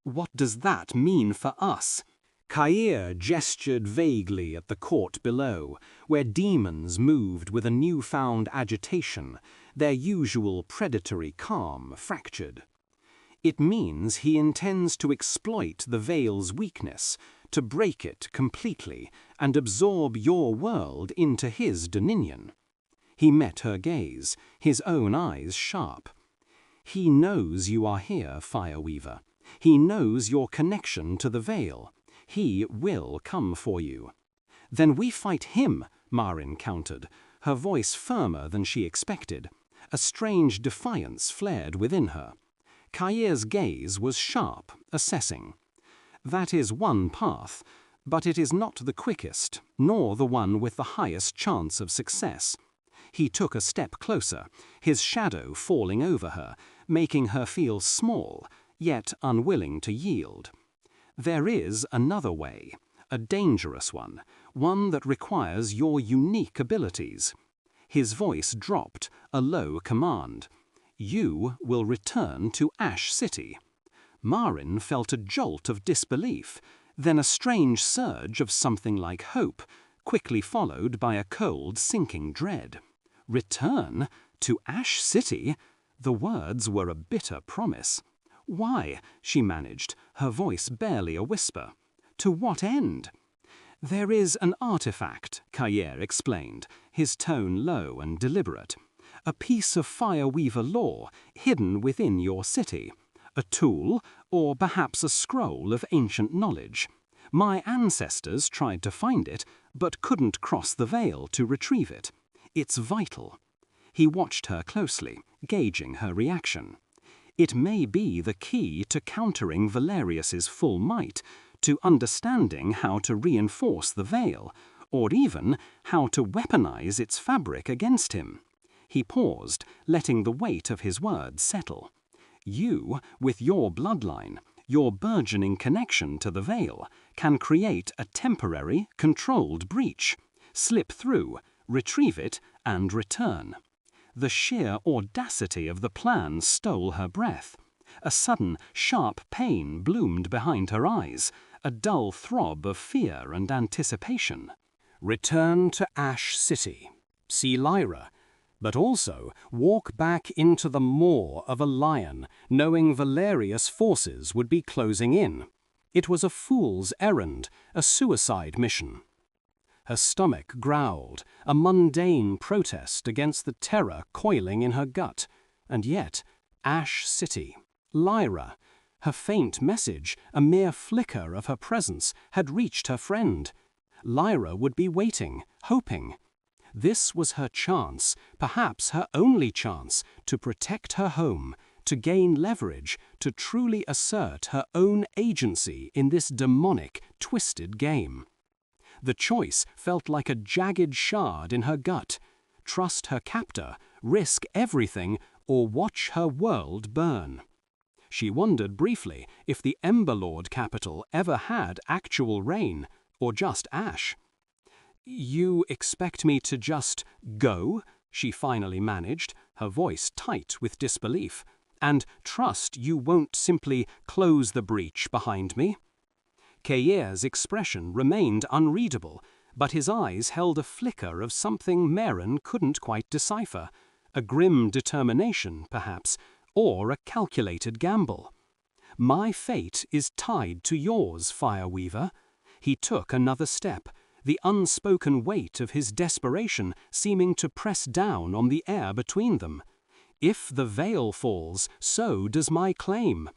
"What does that mean for us?" Kaeir gestured vaguely at the court below, where demons moved with a newfound agitation, their usual predatory calm fractured. "It means he intends to exploit the Veil's weakness, to break it completely, and absorb your world into his dominion." He met her gaze, his own eyes sharp. "He knows you are here, Fireweaver. He knows your connection to the Veil. He will come for you." "Then we fight him," Maren countered, her voice firmer than she expected. A strange defiance flared within her. Kaeir's gaze was sharp, assessing. "That is one path, but it is not the quickest, nor the one with the highest chance of success." He took a step closer, his shadow falling over her, making her feel small, yet unwilling to yield. "There is another way, a dangerous one that requires your unique abilities." His voice dropped, a low command. "You will return to Ash City." Maren felt a jolt of disbelief, then a strange surge of something like hope, quickly followed by a cold, sinking dread. Return to Ash City? The words were a bitter promise. "Why?" she managed, her voice barely a whisper. "To what end?" "There is an artifact," Kaeir explained, his tone low and deliberate. "A piece of Fireweaver lore hidden within your city. A tool, or perhaps a scroll of ancient knowledge. My ancestors tried to find it, but couldn't cross the veil to retrieve it. It's vital." He watched her closely, gauging her reaction. "It may be the key to countering Valerius's full might, to understanding how to reinforce the veil, or even how to weaponize its fabric against him." He paused, letting the weight of his words settle. "You, with your bloodline, your burgeoning connection to the veil, can create a temporary, controlled breach, slip through, retrieve it, and return." The sheer audacity of the plan stole her breath. A sudden, sharp pain bloomed behind her eyes, a dull throb of fear and anticipation. "Return to Ash City, see Lyra, but also walk back into the maw of a lion, knowing Valerius' forces would be closing in. It was a fool's errand, a suicide mission." Her stomach growled, a mundane protest against the terror coiling in her gut. And yet, Ash City, Lyra, her faint message, a mere flicker of her presence, had reached her friend. Lyra would be waiting, hoping. This was her chance, perhaps her only chance, to protect her home, to gain leverage, to truly assert her own agency in this demonic, twisted game. The choice felt like a jagged shard in her gut. Trust her captor, risk everything, or watch her world burn. She wondered briefly if the Emberlord capital ever had actual rain, or just ash. "You expect me to just go?" she finally managed, her voice tight with disbelief. "And trust you won't simply close the breach behind me?" Kaeir's expression remained unreadable, but his eyes held a flicker of something Maren couldn't quite decipher. A grim determination, perhaps, or a calculated gamble. "My fate is tied to yours, Fireweaver." He took another step, the unspoken weight of his desperation seeming to press down on the air between them. "If the veil falls, so does my claim.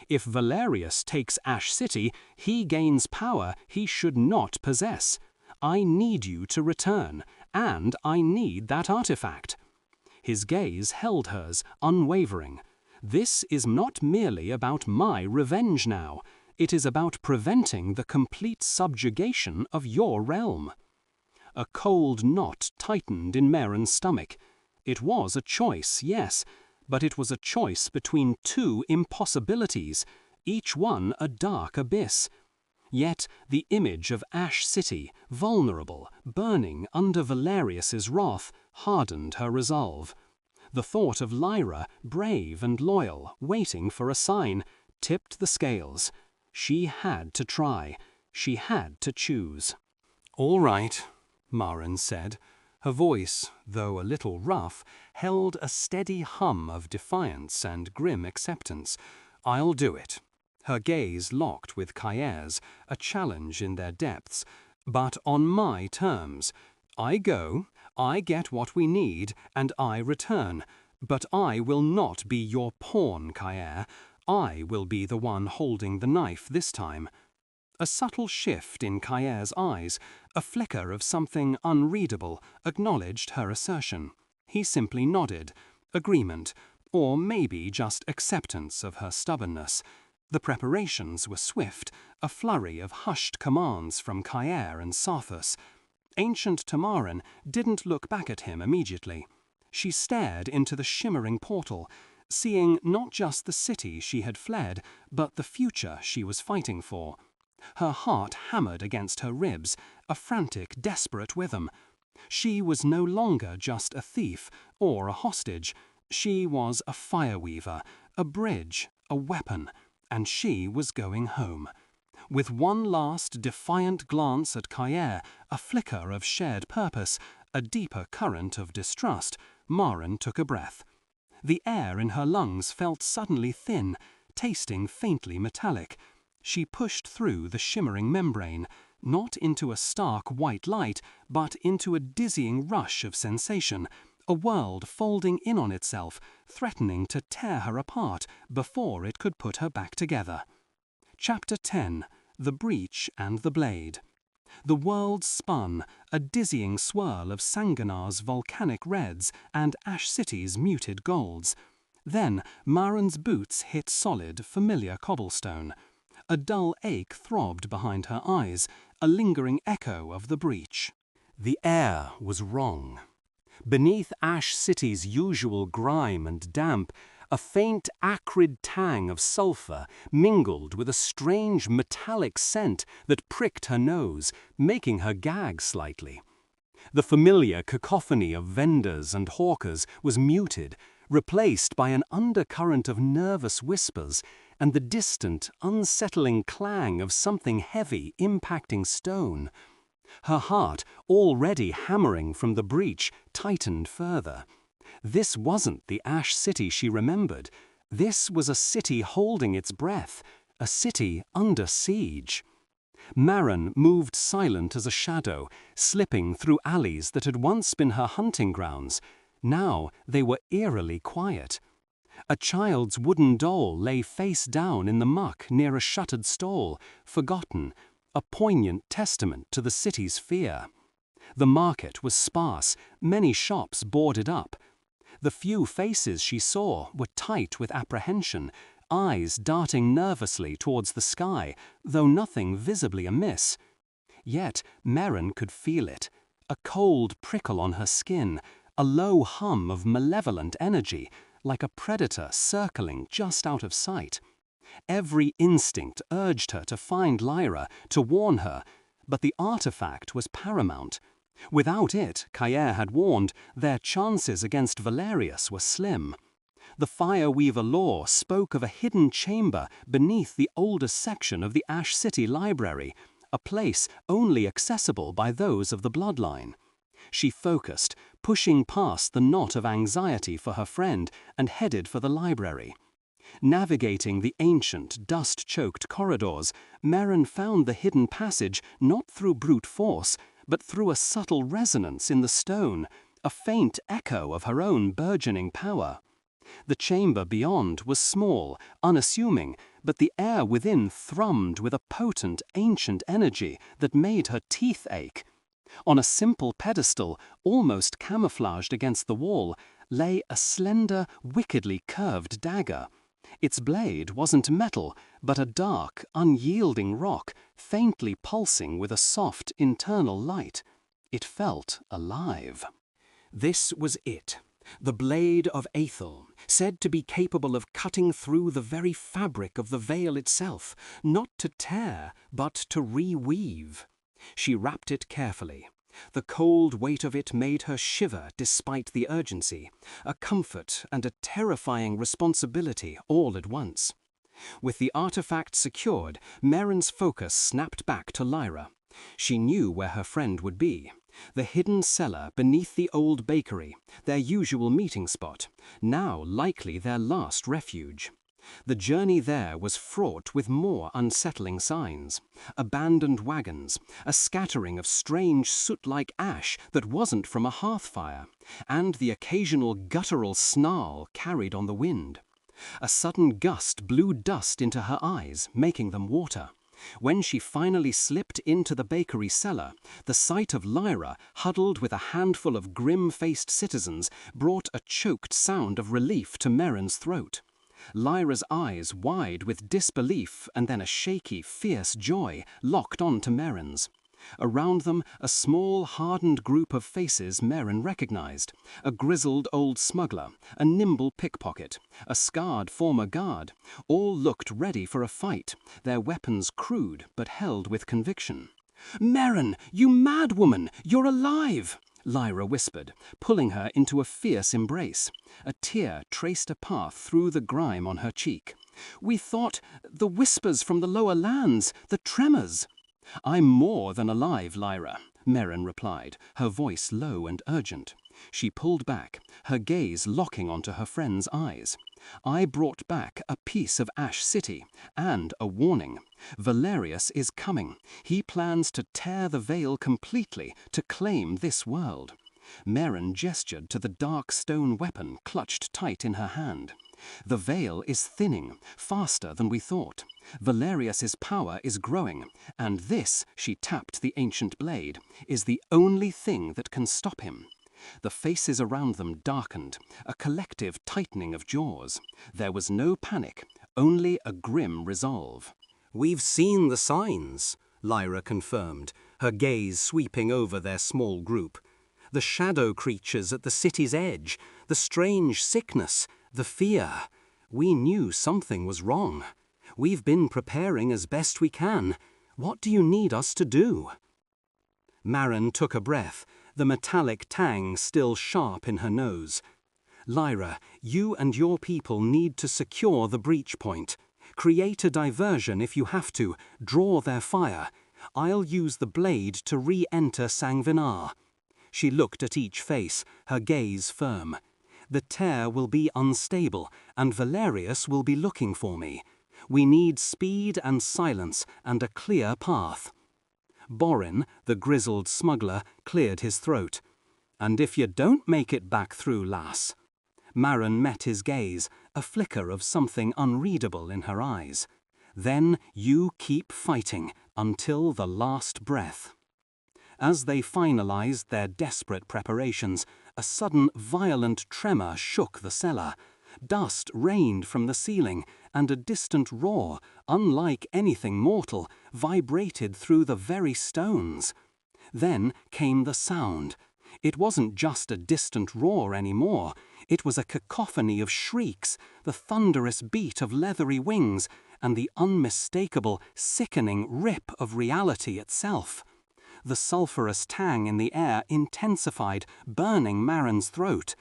If Valerius takes Ash City, he gains power he should not possess. I need you to return, and I need that artifact." His gaze held hers, unwavering. "This is not merely about my revenge now. It is about preventing the complete subjugation of your realm." A cold knot tightened in Maren's stomach. It was a choice, yes, but it was a choice between two impossibilities, each one a dark abyss. Yet the image of Ash City, vulnerable, burning under Valerius's wrath, hardened her resolve. The thought of Lyra, brave and loyal, waiting for a sign, tipped the scales. She had to try. She had to choose. "All right," Maren said. Her voice, though a little rough, held a steady hum of defiance and grim acceptance. "I'll do it." Her gaze locked with Kaeir's, a challenge in their depths. "But on my terms. I go, I get what we need, and I return. But I will not be your pawn, Kaeir. I will be the one holding the knife this time." A subtle shift in Kaeir's eyes, a flicker of something unreadable, acknowledged her assertion. He simply nodded, agreement, or maybe just acceptance of her stubbornness. The preparations were swift, a flurry of hushed commands from Kaeir and Sarthus. Ancient Maren didn't look back at him immediately. She stared into the shimmering portal, seeing not just the city she had fled, but the future she was fighting for. Her heart hammered against her ribs, a frantic, desperate rhythm. She was no longer just a thief or a hostage. She was a fireweaver, a bridge, a weapon, and she was going home. With one last defiant glance at Kaeir, a flicker of shared purpose, a deeper current of distrust, Maren took a breath. The air in her lungs felt suddenly thin, tasting faintly metallic. She pushed through the shimmering membrane, not into a stark white light, but into a dizzying rush of sensation, a world folding in on itself, threatening to tear her apart before it could put her back together. Chapter 10. The Breach and the Blade. The world spun, a dizzying swirl of Sangvinar's volcanic reds and Ash City's muted golds. Then Maren's boots hit solid, familiar cobblestone. A dull ache throbbed behind her eyes, a lingering echo of the breach. The air was wrong. Beneath Ash City's usual grime and damp, a faint, acrid tang of sulphur mingled with a strange metallic scent that pricked her nose, making her gag slightly. The familiar cacophony of vendors and hawkers was muted, replaced by an undercurrent of nervous whispers and the distant, unsettling clang of something heavy impacting stone. Her heart, already hammering from the breach, tightened further. This wasn't the Ash City she remembered. This was a city holding its breath, a city under siege. Maren moved silent as a shadow, slipping through alleys that had once been her hunting grounds. Now they were eerily quiet. A child's wooden doll lay face down in the muck near a shuttered stall, forgotten, a poignant testament to the city's fear. The market was sparse, many shops boarded up. The few faces she saw were tight with apprehension, eyes darting nervously towards the sky, though nothing visibly amiss. Yet Maren could feel it, a cold prickle on her skin, a low hum of malevolent energy, like a predator circling just out of sight. Every instinct urged her to find Lyra, to warn her, but the artifact was paramount. Without it, Kaeir had warned, their chances against Valerius were slim. The Fireweaver lore spoke of a hidden chamber beneath the oldest section of the Ash City Library, a place only accessible by those of the bloodline. She focused, pushing past the knot of anxiety for her friend, and headed for the library. Navigating the ancient, dust-choked corridors, Maren found the hidden passage not through brute force, but through a subtle resonance in the stone, a faint echo of her own burgeoning power. The chamber beyond was small, unassuming, but the air within thrummed with a potent, ancient energy that made her teeth ache. On a simple pedestal, almost camouflaged against the wall, lay a slender, wickedly curved dagger. Its blade wasn't metal, but a dark, unyielding rock, faintly pulsing with a soft, internal light. It felt alive. This was it, the blade of Aethel, said to be capable of cutting through the very fabric of the veil itself, not to tear, but to reweave. She wrapped it carefully. The cold weight of it made her shiver despite the urgency, a comfort and a terrifying responsibility all at once. With the artifact secured, Maren's focus snapped back to Lyra. She knew where her friend would be. The hidden cellar beneath the old bakery, their usual meeting spot, now likely their last refuge. The journey there was fraught with more unsettling signs. Abandoned wagons, a scattering of strange soot-like ash that wasn't from a hearth fire, and the occasional guttural snarl carried on the wind. A sudden gust blew dust into her eyes, making them water. When she finally slipped into the bakery cellar, the sight of Lyra, huddled with a handful of grim-faced citizens, brought a choked sound of relief to Maren's throat. Lyra's eyes, wide with disbelief and then a shaky, fierce joy, locked on to Maren's. Around them, a small, hardened group of faces Maren recognized. A grizzled old smuggler, a nimble pickpocket, a scarred former guard. All looked ready for a fight, their weapons crude but held with conviction. "Maren, you mad woman! You're alive!" Lyra whispered, pulling her into a fierce embrace. A tear traced a path through the grime on her cheek. "We thought the whispers from the lower lands, the tremors." "I'm more than alive, Lyra," Maren replied, her voice low and urgent. She pulled back, her gaze locking onto her friend's eyes. "I brought back a piece of Ash City, and a warning. Valerius is coming. He plans to tear the veil completely, to claim this world." Maren gestured to the dark stone weapon clutched tight in her hand. "The veil is thinning, faster than we thought. Valerius's power is growing, and this," she tapped the ancient blade, "is the only thing that can stop him." The faces around them darkened, a collective tightening of jaws. There was no panic, only a grim resolve. "We've seen the signs," Lyra confirmed, her gaze sweeping over their small group. "The shadow creatures at the city's edge, the strange sickness, the fear. We knew something was wrong. We've been preparing as best we can. What do you need us to do?" Maren took a breath, the metallic tang still sharp in her nose. "Lyra, you and your people need to secure the breach point. Create a diversion if you have to, draw their fire. I'll use the blade to re-enter Sangvinar." She looked at each face, her gaze firm. "The tear will be unstable, and Valerius will be looking for me. We need speed and silence, and a clear path." Borin, the grizzled smuggler, cleared his throat. "And if you don't make it back through, lass?" Maren met his gaze, a flicker of something unreadable in her eyes. "Then you keep fighting until the last breath." As they finalized their desperate preparations, A sudden, violent tremor shook the cellar. Dust rained from the ceiling, and a distant roar, unlike anything mortal, vibrated through the very stones. Then came the sound. It wasn't just a distant roar anymore. It was a cacophony of shrieks, the thunderous beat of leathery wings, and the unmistakable, sickening rip of reality itself. The sulphurous tang in the air intensified, burning Maren's throat.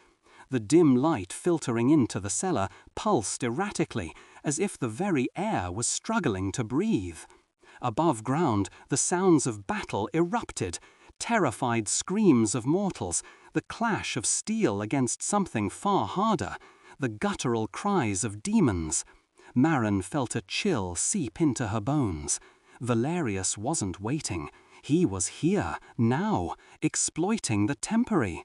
The dim light filtering into the cellar pulsed erratically, as if the very air was struggling to breathe. Above ground, the sounds of battle erupted, terrified screams of mortals, the clash of steel against something far harder, the guttural cries of demons. Maren felt a chill seep into her bones. Valerius wasn't waiting. He was here, now, exploiting the temporary.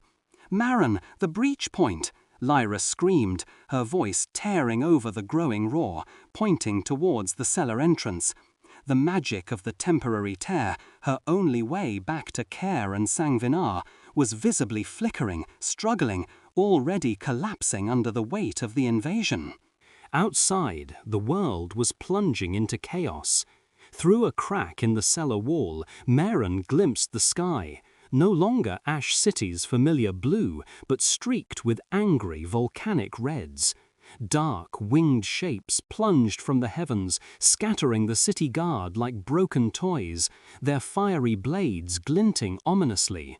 "Maren, the breach point!" Lyra screamed, her voice tearing over the growing roar, pointing towards the cellar entrance. The magic of the temporary tear, her only way back to Kaeir and Sangvinar, was visibly flickering, struggling, already collapsing under the weight of the invasion. Outside, the world was plunging into chaos. Through a crack in the cellar wall, Maren glimpsed the sky, no longer Ash City's familiar blue, but streaked with angry volcanic reds. Dark, winged shapes plunged from the heavens, scattering the city guard like broken toys, their fiery blades glinting ominously.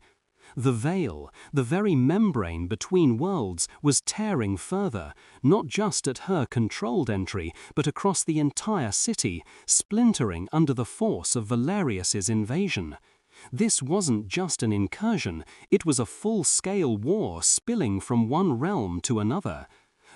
The veil, the very membrane between worlds, was tearing further, not just at her controlled entry, but across the entire city, splintering under the force of Valerius's invasion. This wasn't just an incursion, it was a full-scale war spilling from one realm to another.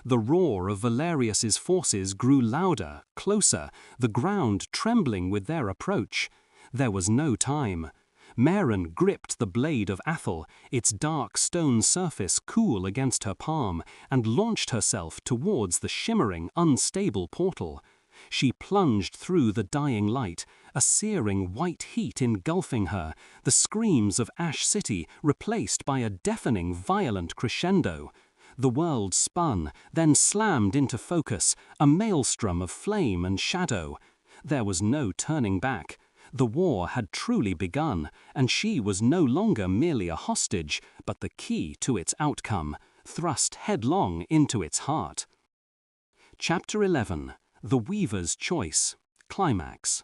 The roar of Valerius's forces grew louder, closer, the ground trembling with their approach. There was no time. Maren gripped the blade of Athel, its dark stone surface cool against her palm, and launched herself towards the shimmering, unstable portal. She plunged through the dying light, a searing white heat engulfing her, the screams of Ash City replaced by a deafening, violent crescendo. The world spun, then slammed into focus, a maelstrom of flame and shadow. There was no turning back. The war had truly begun, and she was no longer merely a hostage, but the key to its outcome, thrust headlong into its heart. Chapter 11. The Weaver's Choice. Climax.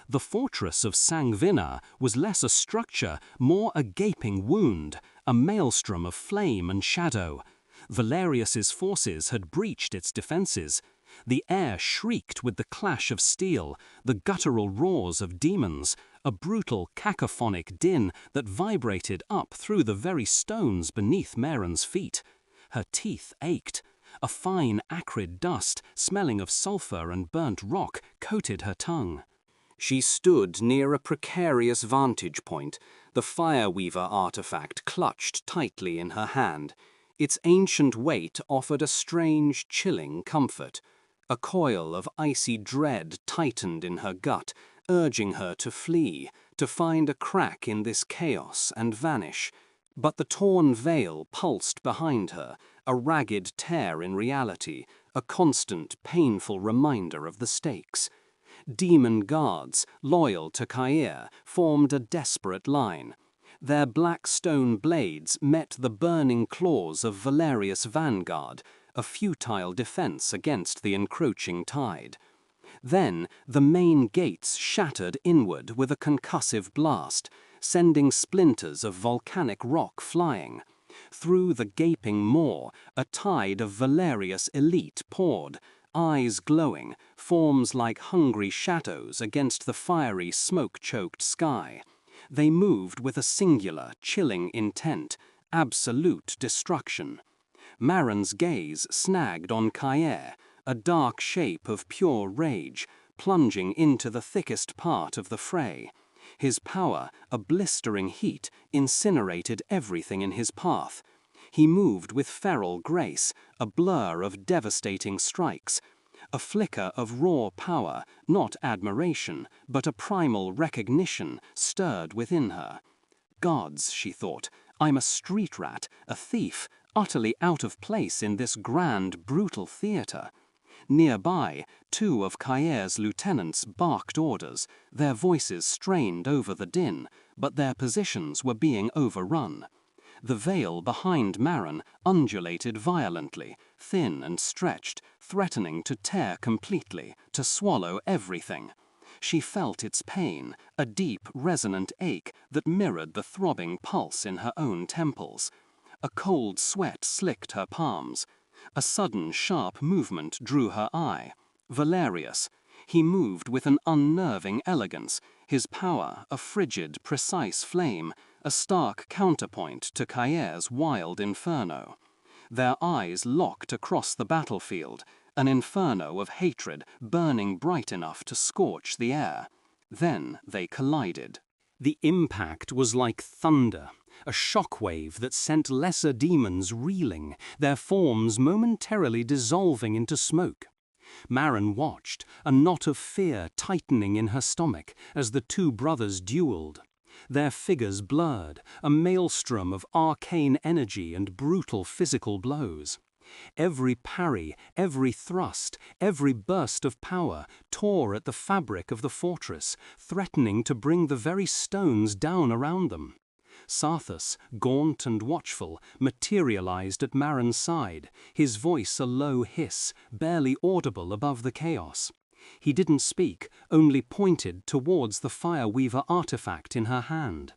The fortress of Sangvinar was less a structure, more a gaping wound, a maelstrom of flame and shadow. Valerius's forces had breached its defenses. The air shrieked with the clash of steel, the guttural roars of demons, a brutal cacophonic din that vibrated up through the very stones beneath Maren's feet. Her teeth ached. A fine, acrid dust, smelling of sulphur and burnt rock, coated her tongue. She stood near a precarious vantage point, the Fireweaver artifact clutched tightly in her hand. Its ancient weight offered a strange, chilling comfort. A coil of icy dread tightened in her gut, urging her to flee, to find a crack in this chaos and vanish. But the torn veil pulsed behind her, a ragged tear in reality, a constant, painful reminder of the stakes. Demon guards, loyal to Kaeir, formed a desperate line. Their black stone blades met the burning claws of Valerius' vanguard, a futile defense against the encroaching tide. Then the main gates shattered inward with a concussive blast, sending splinters of volcanic rock flying. Through the gaping maw, a tide of Valerius elite poured, eyes glowing, forms like hungry shadows against the fiery, smoke-choked sky. They moved with a singular, chilling intent, absolute destruction. Maren's gaze snagged on Kaeir, a dark shape of pure rage, plunging into the thickest part of the fray. His power, a blistering heat, incinerated everything in his path. He moved with feral grace, a blur of devastating strikes. A flicker of raw power, not admiration, but a primal recognition, stirred within her. Gods, she thought, I'm a street rat, a thief, utterly out of place in this grand, brutal theatre. Nearby, 2 of Kaeir's lieutenants barked orders, their voices strained over the din, but their positions were being overrun. The veil behind Maren undulated violently, thin and stretched, threatening to tear completely, to swallow everything. She felt its pain, a deep, resonant ache that mirrored the throbbing pulse in her own temples. A cold sweat slicked her palms. A sudden, sharp movement drew her eye. Valerius. He moved with an unnerving elegance, his power a frigid, precise flame, a stark counterpoint to Kaeir's wild inferno. Their eyes locked across the battlefield, an inferno of hatred burning bright enough to scorch the air. Then they collided. The impact was like thunder, a shockwave that sent lesser demons reeling, their forms momentarily dissolving into smoke. Maren watched, a knot of fear tightening in her stomach as the 2 brothers dueled. Their figures blurred, a maelstrom of arcane energy and brutal physical blows. Every parry, every thrust, every burst of power tore at the fabric of the fortress, threatening to bring the very stones down around them. Sarthus, gaunt and watchful, materialized at Maren's side, his voice a low hiss, barely audible above the chaos. He didn't speak, only pointed towards the Fireweaver artifact in her hand.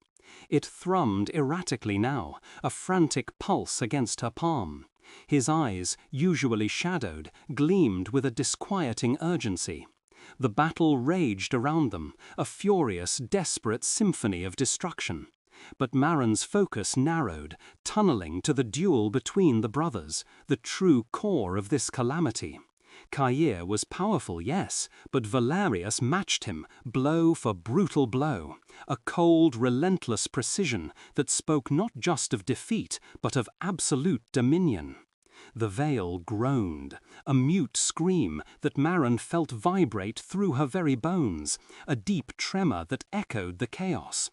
It thrummed erratically now, a frantic pulse against her palm. His eyes, usually shadowed, gleamed with a disquieting urgency. The battle raged around them, a furious, desperate symphony of destruction. But Maren's focus narrowed, tunneling to the duel between the brothers, the true core of this calamity. Kaeir was powerful, yes, but Valerius matched him, blow for brutal blow, a cold, relentless precision that spoke not just of defeat, but of absolute dominion. The veil groaned, a mute scream that Maren felt vibrate through her very bones, a deep tremor that echoed the chaos.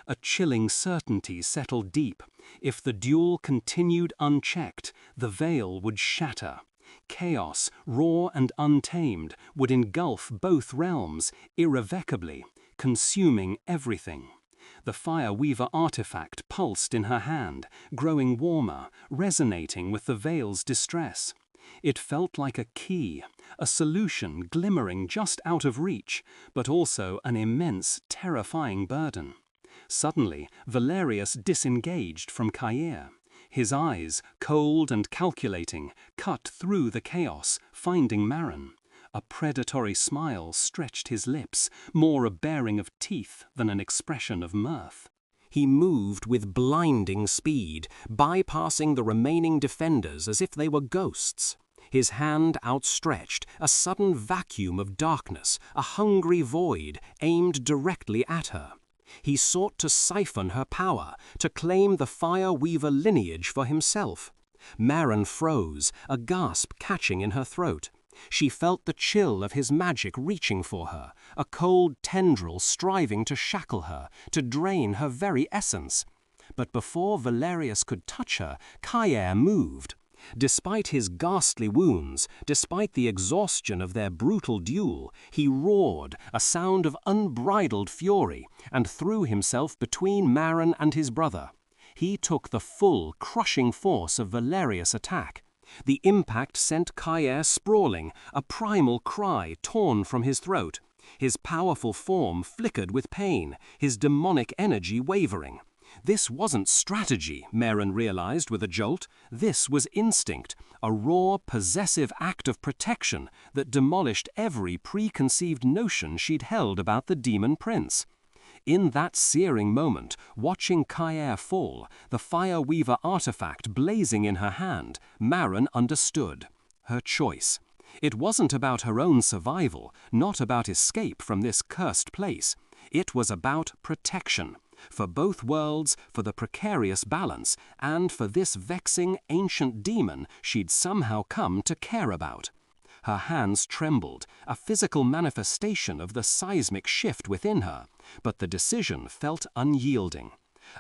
A chilling certainty settled deep. If the duel continued unchecked, the veil would shatter. Chaos, raw and untamed, would engulf both realms, irrevocably, consuming everything. The Fireweaver artifact pulsed in her hand, growing warmer, resonating with the veil's distress. It felt like a key, a solution glimmering just out of reach, but also an immense, terrifying burden. Suddenly, Valerius disengaged from Kaeir. His eyes, cold and calculating, cut through the chaos, finding Maren. A predatory smile stretched his lips, more a baring of teeth than an expression of mirth. He moved with blinding speed, bypassing the remaining defenders as if they were ghosts. His hand outstretched, a sudden vacuum of darkness, a hungry void aimed directly at her. He sought to siphon her power, to claim the Fireweaver lineage for himself. Maren froze, a gasp catching in her throat. She felt the chill of his magic reaching for her, a cold tendril striving to shackle her, to drain her very essence. But before Valerius could touch her, Kaeir moved. Despite his ghastly wounds, despite the exhaustion of their brutal duel, he roared, a sound of unbridled fury, and threw himself between Maren and his brother. He took the full, crushing force of Valerius' attack. The impact sent Kaeir sprawling, a primal cry torn from his throat. His powerful form flickered with pain, his demonic energy wavering. This wasn't strategy, Maren realized with a jolt. This was instinct, a raw, possessive act of protection that demolished every preconceived notion she'd held about the demon prince. In that searing moment, watching Kaeir fall, the Fireweaver artifact blazing in her hand, Maren understood. Her choice. It wasn't about her own survival, not about escape from this cursed place. It was about protection. For both worlds, for the precarious balance, and for this vexing ancient demon she'd somehow come to care about. Her hands trembled, a physical manifestation of the seismic shift within her, but the decision felt unyielding.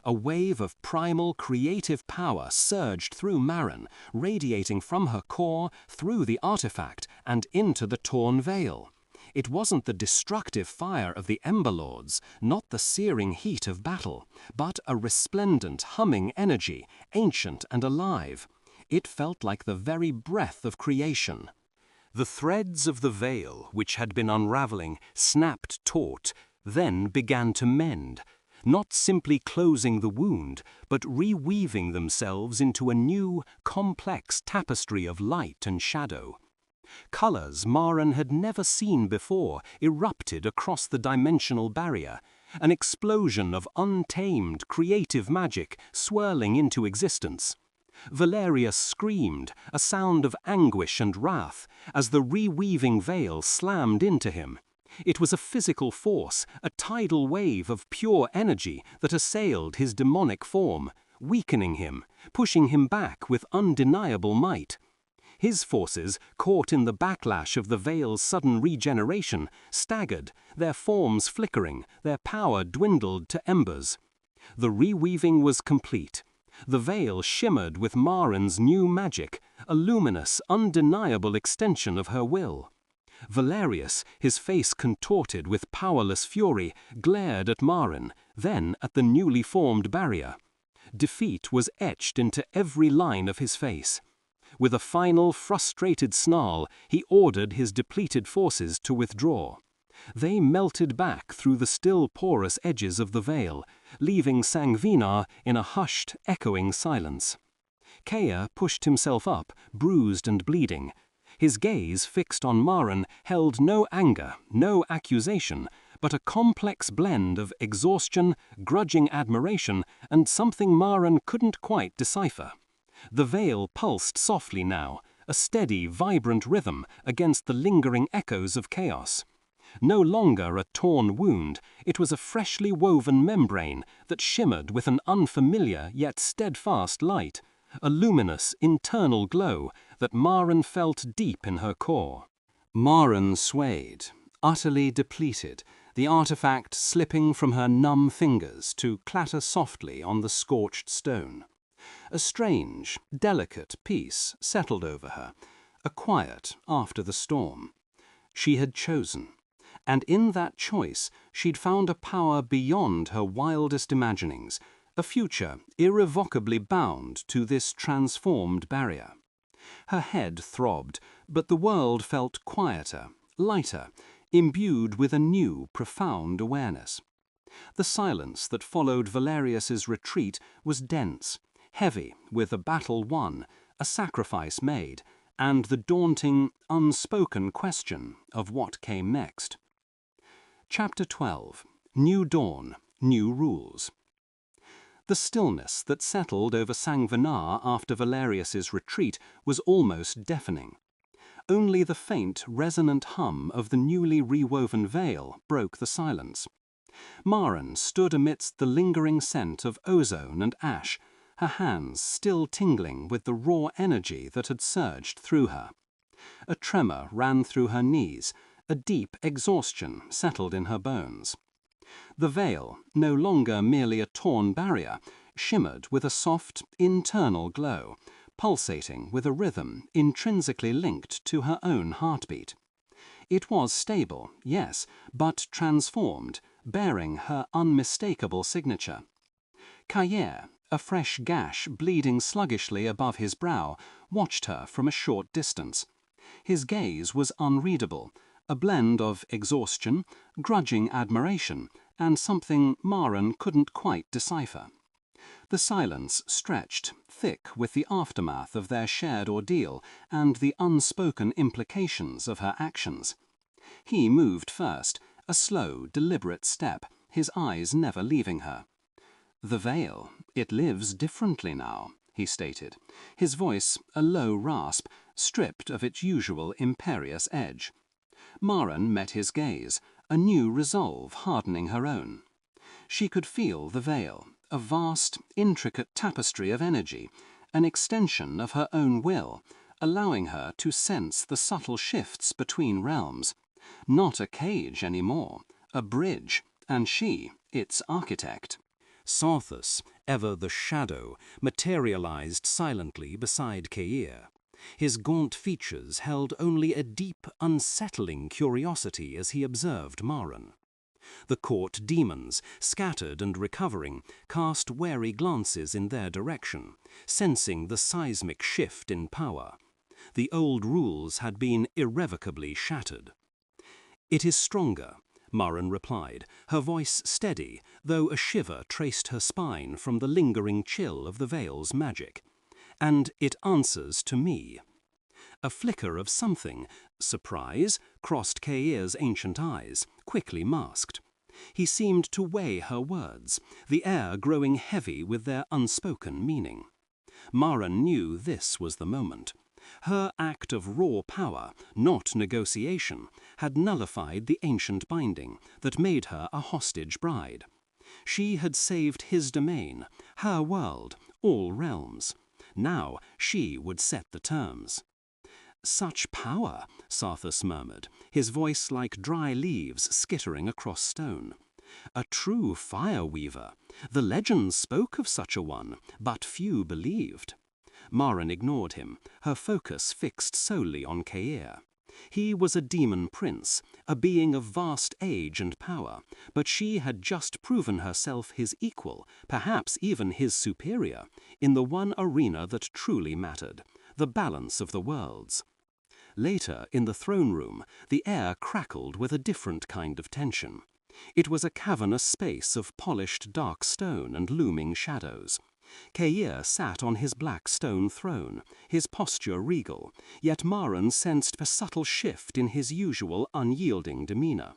A wave of primal creative power surged through Maren, radiating from her core, through the artifact, and into the torn veil. It wasn't the destructive fire of the Emberlords, not the searing heat of battle, but a resplendent, humming energy, ancient and alive. It felt like the very breath of creation. The threads of the veil, which had been unraveling, snapped taut, then began to mend, not simply closing the wound, but reweaving themselves into a new, complex tapestry of light and shadow. Colors Maren had never seen before erupted across the dimensional barrier, an explosion of untamed, creative magic swirling into existence. Valerius screamed, a sound of anguish and wrath, as the reweaving veil slammed into him. It was a physical force, a tidal wave of pure energy that assailed his demonic form, weakening him, pushing him back with undeniable might. His forces, caught in the backlash of the veil's sudden regeneration, staggered, their forms flickering, their power dwindled to embers. The reweaving was complete. The veil shimmered with Maren's new magic, a luminous, undeniable extension of her will. Valerius, his face contorted with powerless fury, glared at Maren, then at the newly formed barrier. Defeat was etched into every line of his face. With a final, frustrated snarl, he ordered his depleted forces to withdraw. They melted back through the still porous edges of the veil, leaving Sangvinar in a hushed, echoing silence. Kaeir pushed himself up, bruised and bleeding. His gaze, fixed on Maren, held no anger, no accusation, but a complex blend of exhaustion, grudging admiration, and something Maren couldn't quite decipher. The veil pulsed softly now, a steady, vibrant rhythm against the lingering echoes of chaos. No longer a torn wound, it was a freshly woven membrane that shimmered with an unfamiliar yet steadfast light, a luminous, internal glow that Maren felt deep in her core. Maren swayed, utterly depleted, the artifact slipping from her numb fingers to clatter softly on the scorched stone. A strange, delicate peace settled over her, a quiet after the storm. She had chosen, and in that choice she'd found a power beyond her wildest imaginings, a future irrevocably bound to this transformed barrier. Her head throbbed, but the world felt quieter, lighter, imbued with a new, profound awareness. The silence that followed Valerius's retreat was dense, heavy with a battle won, a sacrifice made, and the daunting, unspoken question of what came next. Chapter 12. New Dawn, New Rules. The stillness that settled over Sangvinar after Valerius's retreat was almost deafening. Only the faint, resonant hum of the newly rewoven veil broke the silence. Maren stood amidst the lingering scent of ozone and ash, her hands still tingling with the raw energy that had surged through her. A tremor ran through her knees, a deep exhaustion settled in her bones. The veil, no longer merely a torn barrier, shimmered with a soft, internal glow, pulsating with a rhythm intrinsically linked to her own heartbeat. It was stable, yes, but transformed, bearing her unmistakable signature. Kaeir, a fresh gash bleeding sluggishly above his brow, watched her from a short distance. His gaze was unreadable, a blend of exhaustion, grudging admiration, and something Maren couldn't quite decipher. The silence stretched, thick with the aftermath of their shared ordeal and the unspoken implications of her actions. He moved first, a slow, deliberate step, his eyes never leaving her. "The veil, it lives differently now," he stated, his voice a low rasp, stripped of its usual imperious edge. Maren met his gaze, a new resolve hardening her own. She could feel the veil, a vast, intricate tapestry of energy, an extension of her own will, allowing her to sense the subtle shifts between realms. Not a cage anymore, a bridge, and she, its architect. Sarthus, ever the shadow, materialized silently beside Kaeir. His gaunt features held only a deep, unsettling curiosity as he observed Maren. The court demons, scattered and recovering, cast wary glances in their direction, sensing the seismic shift in power. The old rules had been irrevocably shattered. "It is stronger," Maren replied, her voice steady, though a shiver traced her spine from the lingering chill of the veil's magic. "And it answers to me." A flicker of something, surprise, crossed Kaeir's ancient eyes, quickly masked. He seemed to weigh her words, the air growing heavy with their unspoken meaning. Maren knew this was the moment. Her act of raw power, not negotiation, had nullified the ancient binding that made her a hostage bride. She had saved his domain, her world, all realms. Now she would set the terms. "Such power," Sarthus murmured, his voice like dry leaves skittering across stone. "A true fire weaver. The legends spoke of such a one, but few believed." Maren ignored him, her focus fixed solely on Kaeir. He was a demon prince, a being of vast age and power, but she had just proven herself his equal, perhaps even his superior, in the one arena that truly mattered, the balance of the worlds. Later, in the throne room, the air crackled with a different kind of tension. It was a cavernous space of polished dark stone and looming shadows. Kaeir sat on his black stone throne, his posture regal, yet Maren sensed a subtle shift in his usual unyielding demeanor.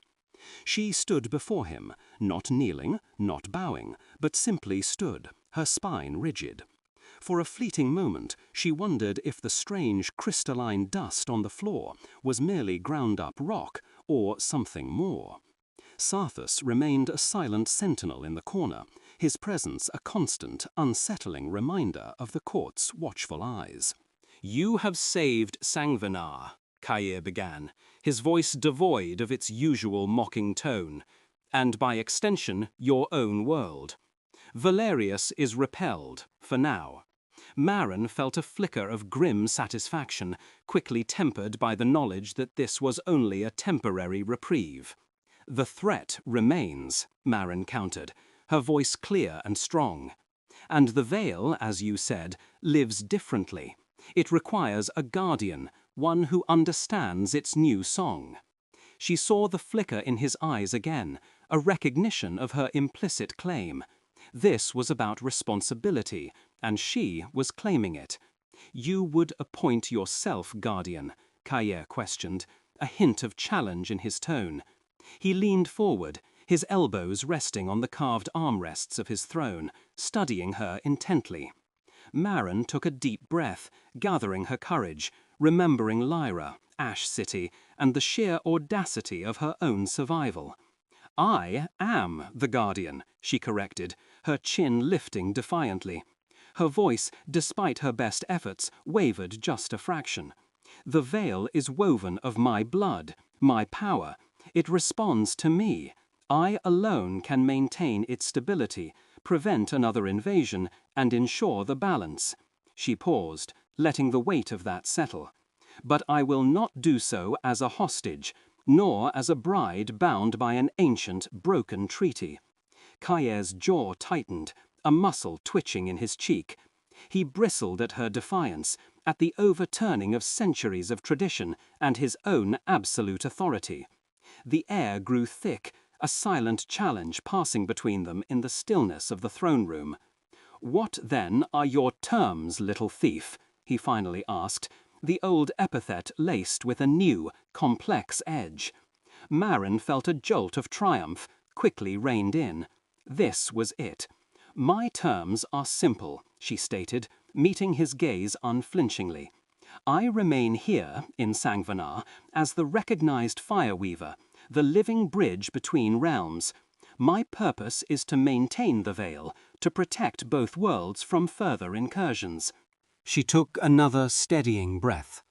She stood before him, not kneeling, not bowing, but simply stood, her spine rigid. For a fleeting moment, she wondered if the strange crystalline dust on the floor was merely ground-up rock or something more. Sarthus remained a silent sentinel in the corner, his presence a constant, unsettling reminder of the court's watchful eyes. "You have saved Sangvinar," Kaeir began, his voice devoid of its usual mocking tone, "and by extension, your own world. Valerius is repelled, for now." Maren felt a flicker of grim satisfaction, quickly tempered by the knowledge that this was only a temporary reprieve. "The threat remains," Maren countered, her voice clear and strong. "And the veil, as you said, lives differently. It requires a guardian, one who understands its new song." She saw the flicker in his eyes again, a recognition of her implicit claim. This was about responsibility, and she was claiming it. "You would appoint yourself guardian?" Kaeir questioned, a hint of challenge in his tone. He leaned forward, his elbows resting on the carved armrests of his throne, studying her intently. Maren took a deep breath, gathering her courage, remembering Lyra, Ash City, and the sheer audacity of her own survival. "I am the guardian," she corrected, her chin lifting defiantly. Her voice, despite her best efforts, wavered just a fraction. "The veil is woven of my blood, my power. It responds to me. I alone can maintain its stability, prevent another invasion, and ensure the balance." She paused, letting the weight of that settle. "But I will not do so as a hostage, nor as a bride bound by an ancient, broken treaty." Kaeir's jaw tightened, a muscle twitching in his cheek. He bristled at her defiance, at the overturning of centuries of tradition and his own absolute authority. The air grew thick, a silent challenge passing between them in the stillness of the throne room. "What, then, are your terms, little thief?" he finally asked, the old epithet laced with a new, complex edge. Maren felt a jolt of triumph, quickly reined in. This was it. "My terms are simple," she stated, meeting his gaze unflinchingly. "I remain here, in Sangvinar, as the recognized fireweaver, the living bridge between realms. My purpose is to maintain the veil, to protect both worlds from further incursions." She took another steadying breath.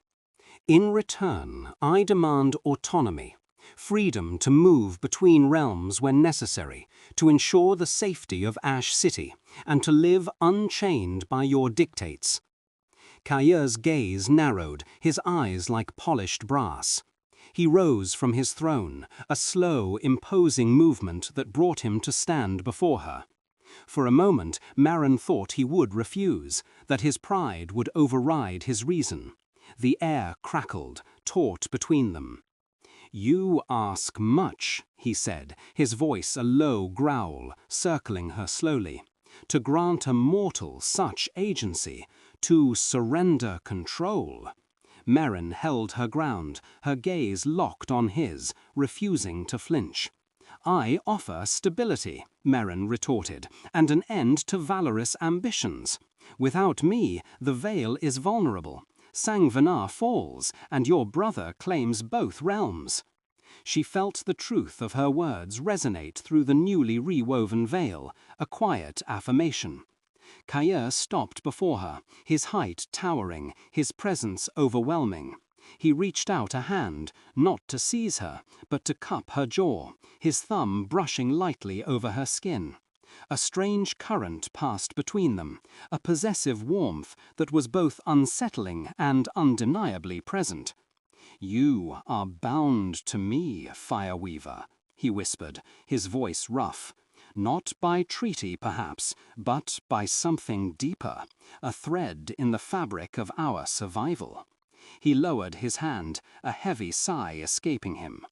"In return, I demand autonomy, freedom to move between realms when necessary, to ensure the safety of Ash City, and to live unchained by your dictates. Kaeir's gaze narrowed, his eyes like polished brass. He rose from his throne, a slow, imposing movement that brought him to stand before her. For a moment, Maren thought he would refuse, that his pride would override his reason. The air crackled, taut between them. "You ask much," he said, his voice a low growl, circling her slowly. "To grant a mortal such agency, to surrender control." Maren held her ground, her gaze locked on his, refusing to flinch. "I offer stability," Maren retorted, "and an end to valorous ambitions. Without me, the Veil is vulnerable. Sangvinar falls, and your brother claims both realms." She felt the truth of her words resonate through the newly rewoven veil, a quiet affirmation. Kaeir stopped before her, his height towering, his presence overwhelming. He reached out a hand, not to seize her, but to cup her jaw, his thumb brushing lightly over her skin. A strange current passed between them, a possessive warmth that was both unsettling and undeniably present. "You are bound to me, Fireweaver," he whispered, his voice rough. "Not by treaty, perhaps, but by something deeper, a thread in the fabric of our survival." He lowered his hand, a heavy sigh escaping him.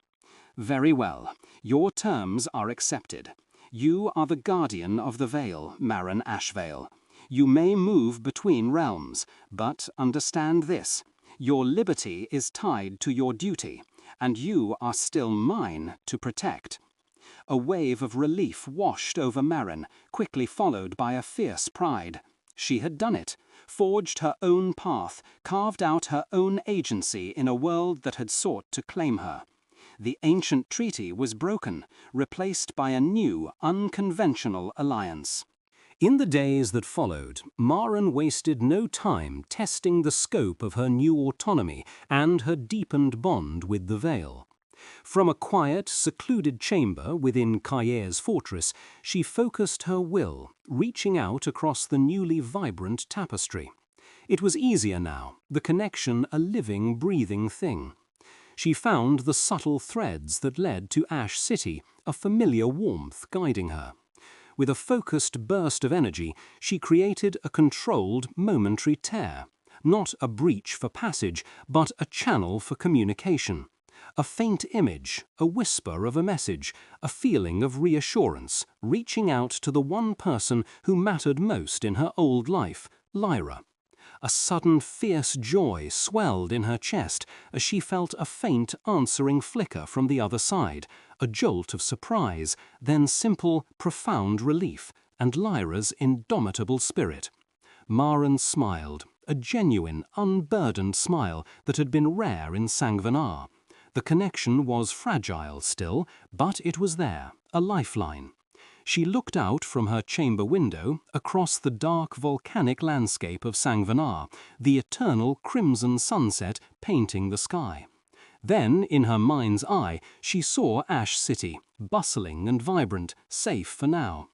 "Very well. Your terms are accepted. You are the guardian of the Veil, Maren Ashveil. You may move between realms, but understand this. Your liberty is tied to your duty, and you are still mine to protect." A wave of relief washed over Maren, quickly followed by a fierce pride. She had done it, forged her own path, carved out her own agency in a world that had sought to claim her. The ancient treaty was broken, replaced by a new, unconventional alliance. In the days that followed, Maren wasted no time testing the scope of her new autonomy and her deepened bond with the Veil. From a quiet, secluded chamber within Kaeir's fortress, she focused her will, reaching out across the newly vibrant tapestry. It was easier now, the connection a living, breathing thing. She found the subtle threads that led to Ash City, a familiar warmth guiding her. With a focused burst of energy, she created a controlled, momentary tear. Not a breach for passage, but a channel for communication. A faint image, a whisper of a message, a feeling of reassurance, reaching out to the one person who mattered most in her old life, Lyra. A sudden fierce joy swelled in her chest as she felt a faint answering flicker from the other side, a jolt of surprise, then simple, profound relief, and Lyra's indomitable spirit. Maren smiled, a genuine, unburdened smile that had been rare in Sangvinar. The connection was fragile still, but it was there, a lifeline. She looked out from her chamber window across the dark volcanic landscape of Sangvinar, the eternal crimson sunset painting the sky. Then, in her mind's eye, she saw Ash City, bustling and vibrant, safe for now.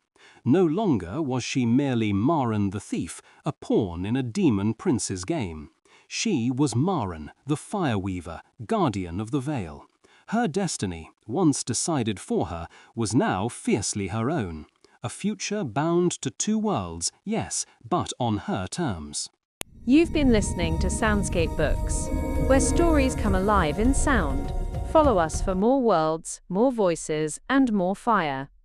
No longer was she merely Maren the thief, a pawn in a demon prince's game. She was Maren, the Fireweaver, guardian of the Veil. Her destiny, once decided for her, was now fiercely her own. A future bound to two worlds, yes, but on her terms. You've been listening to Soundscape Books, where stories come alive in sound. Follow us for more worlds, more voices, and more fire.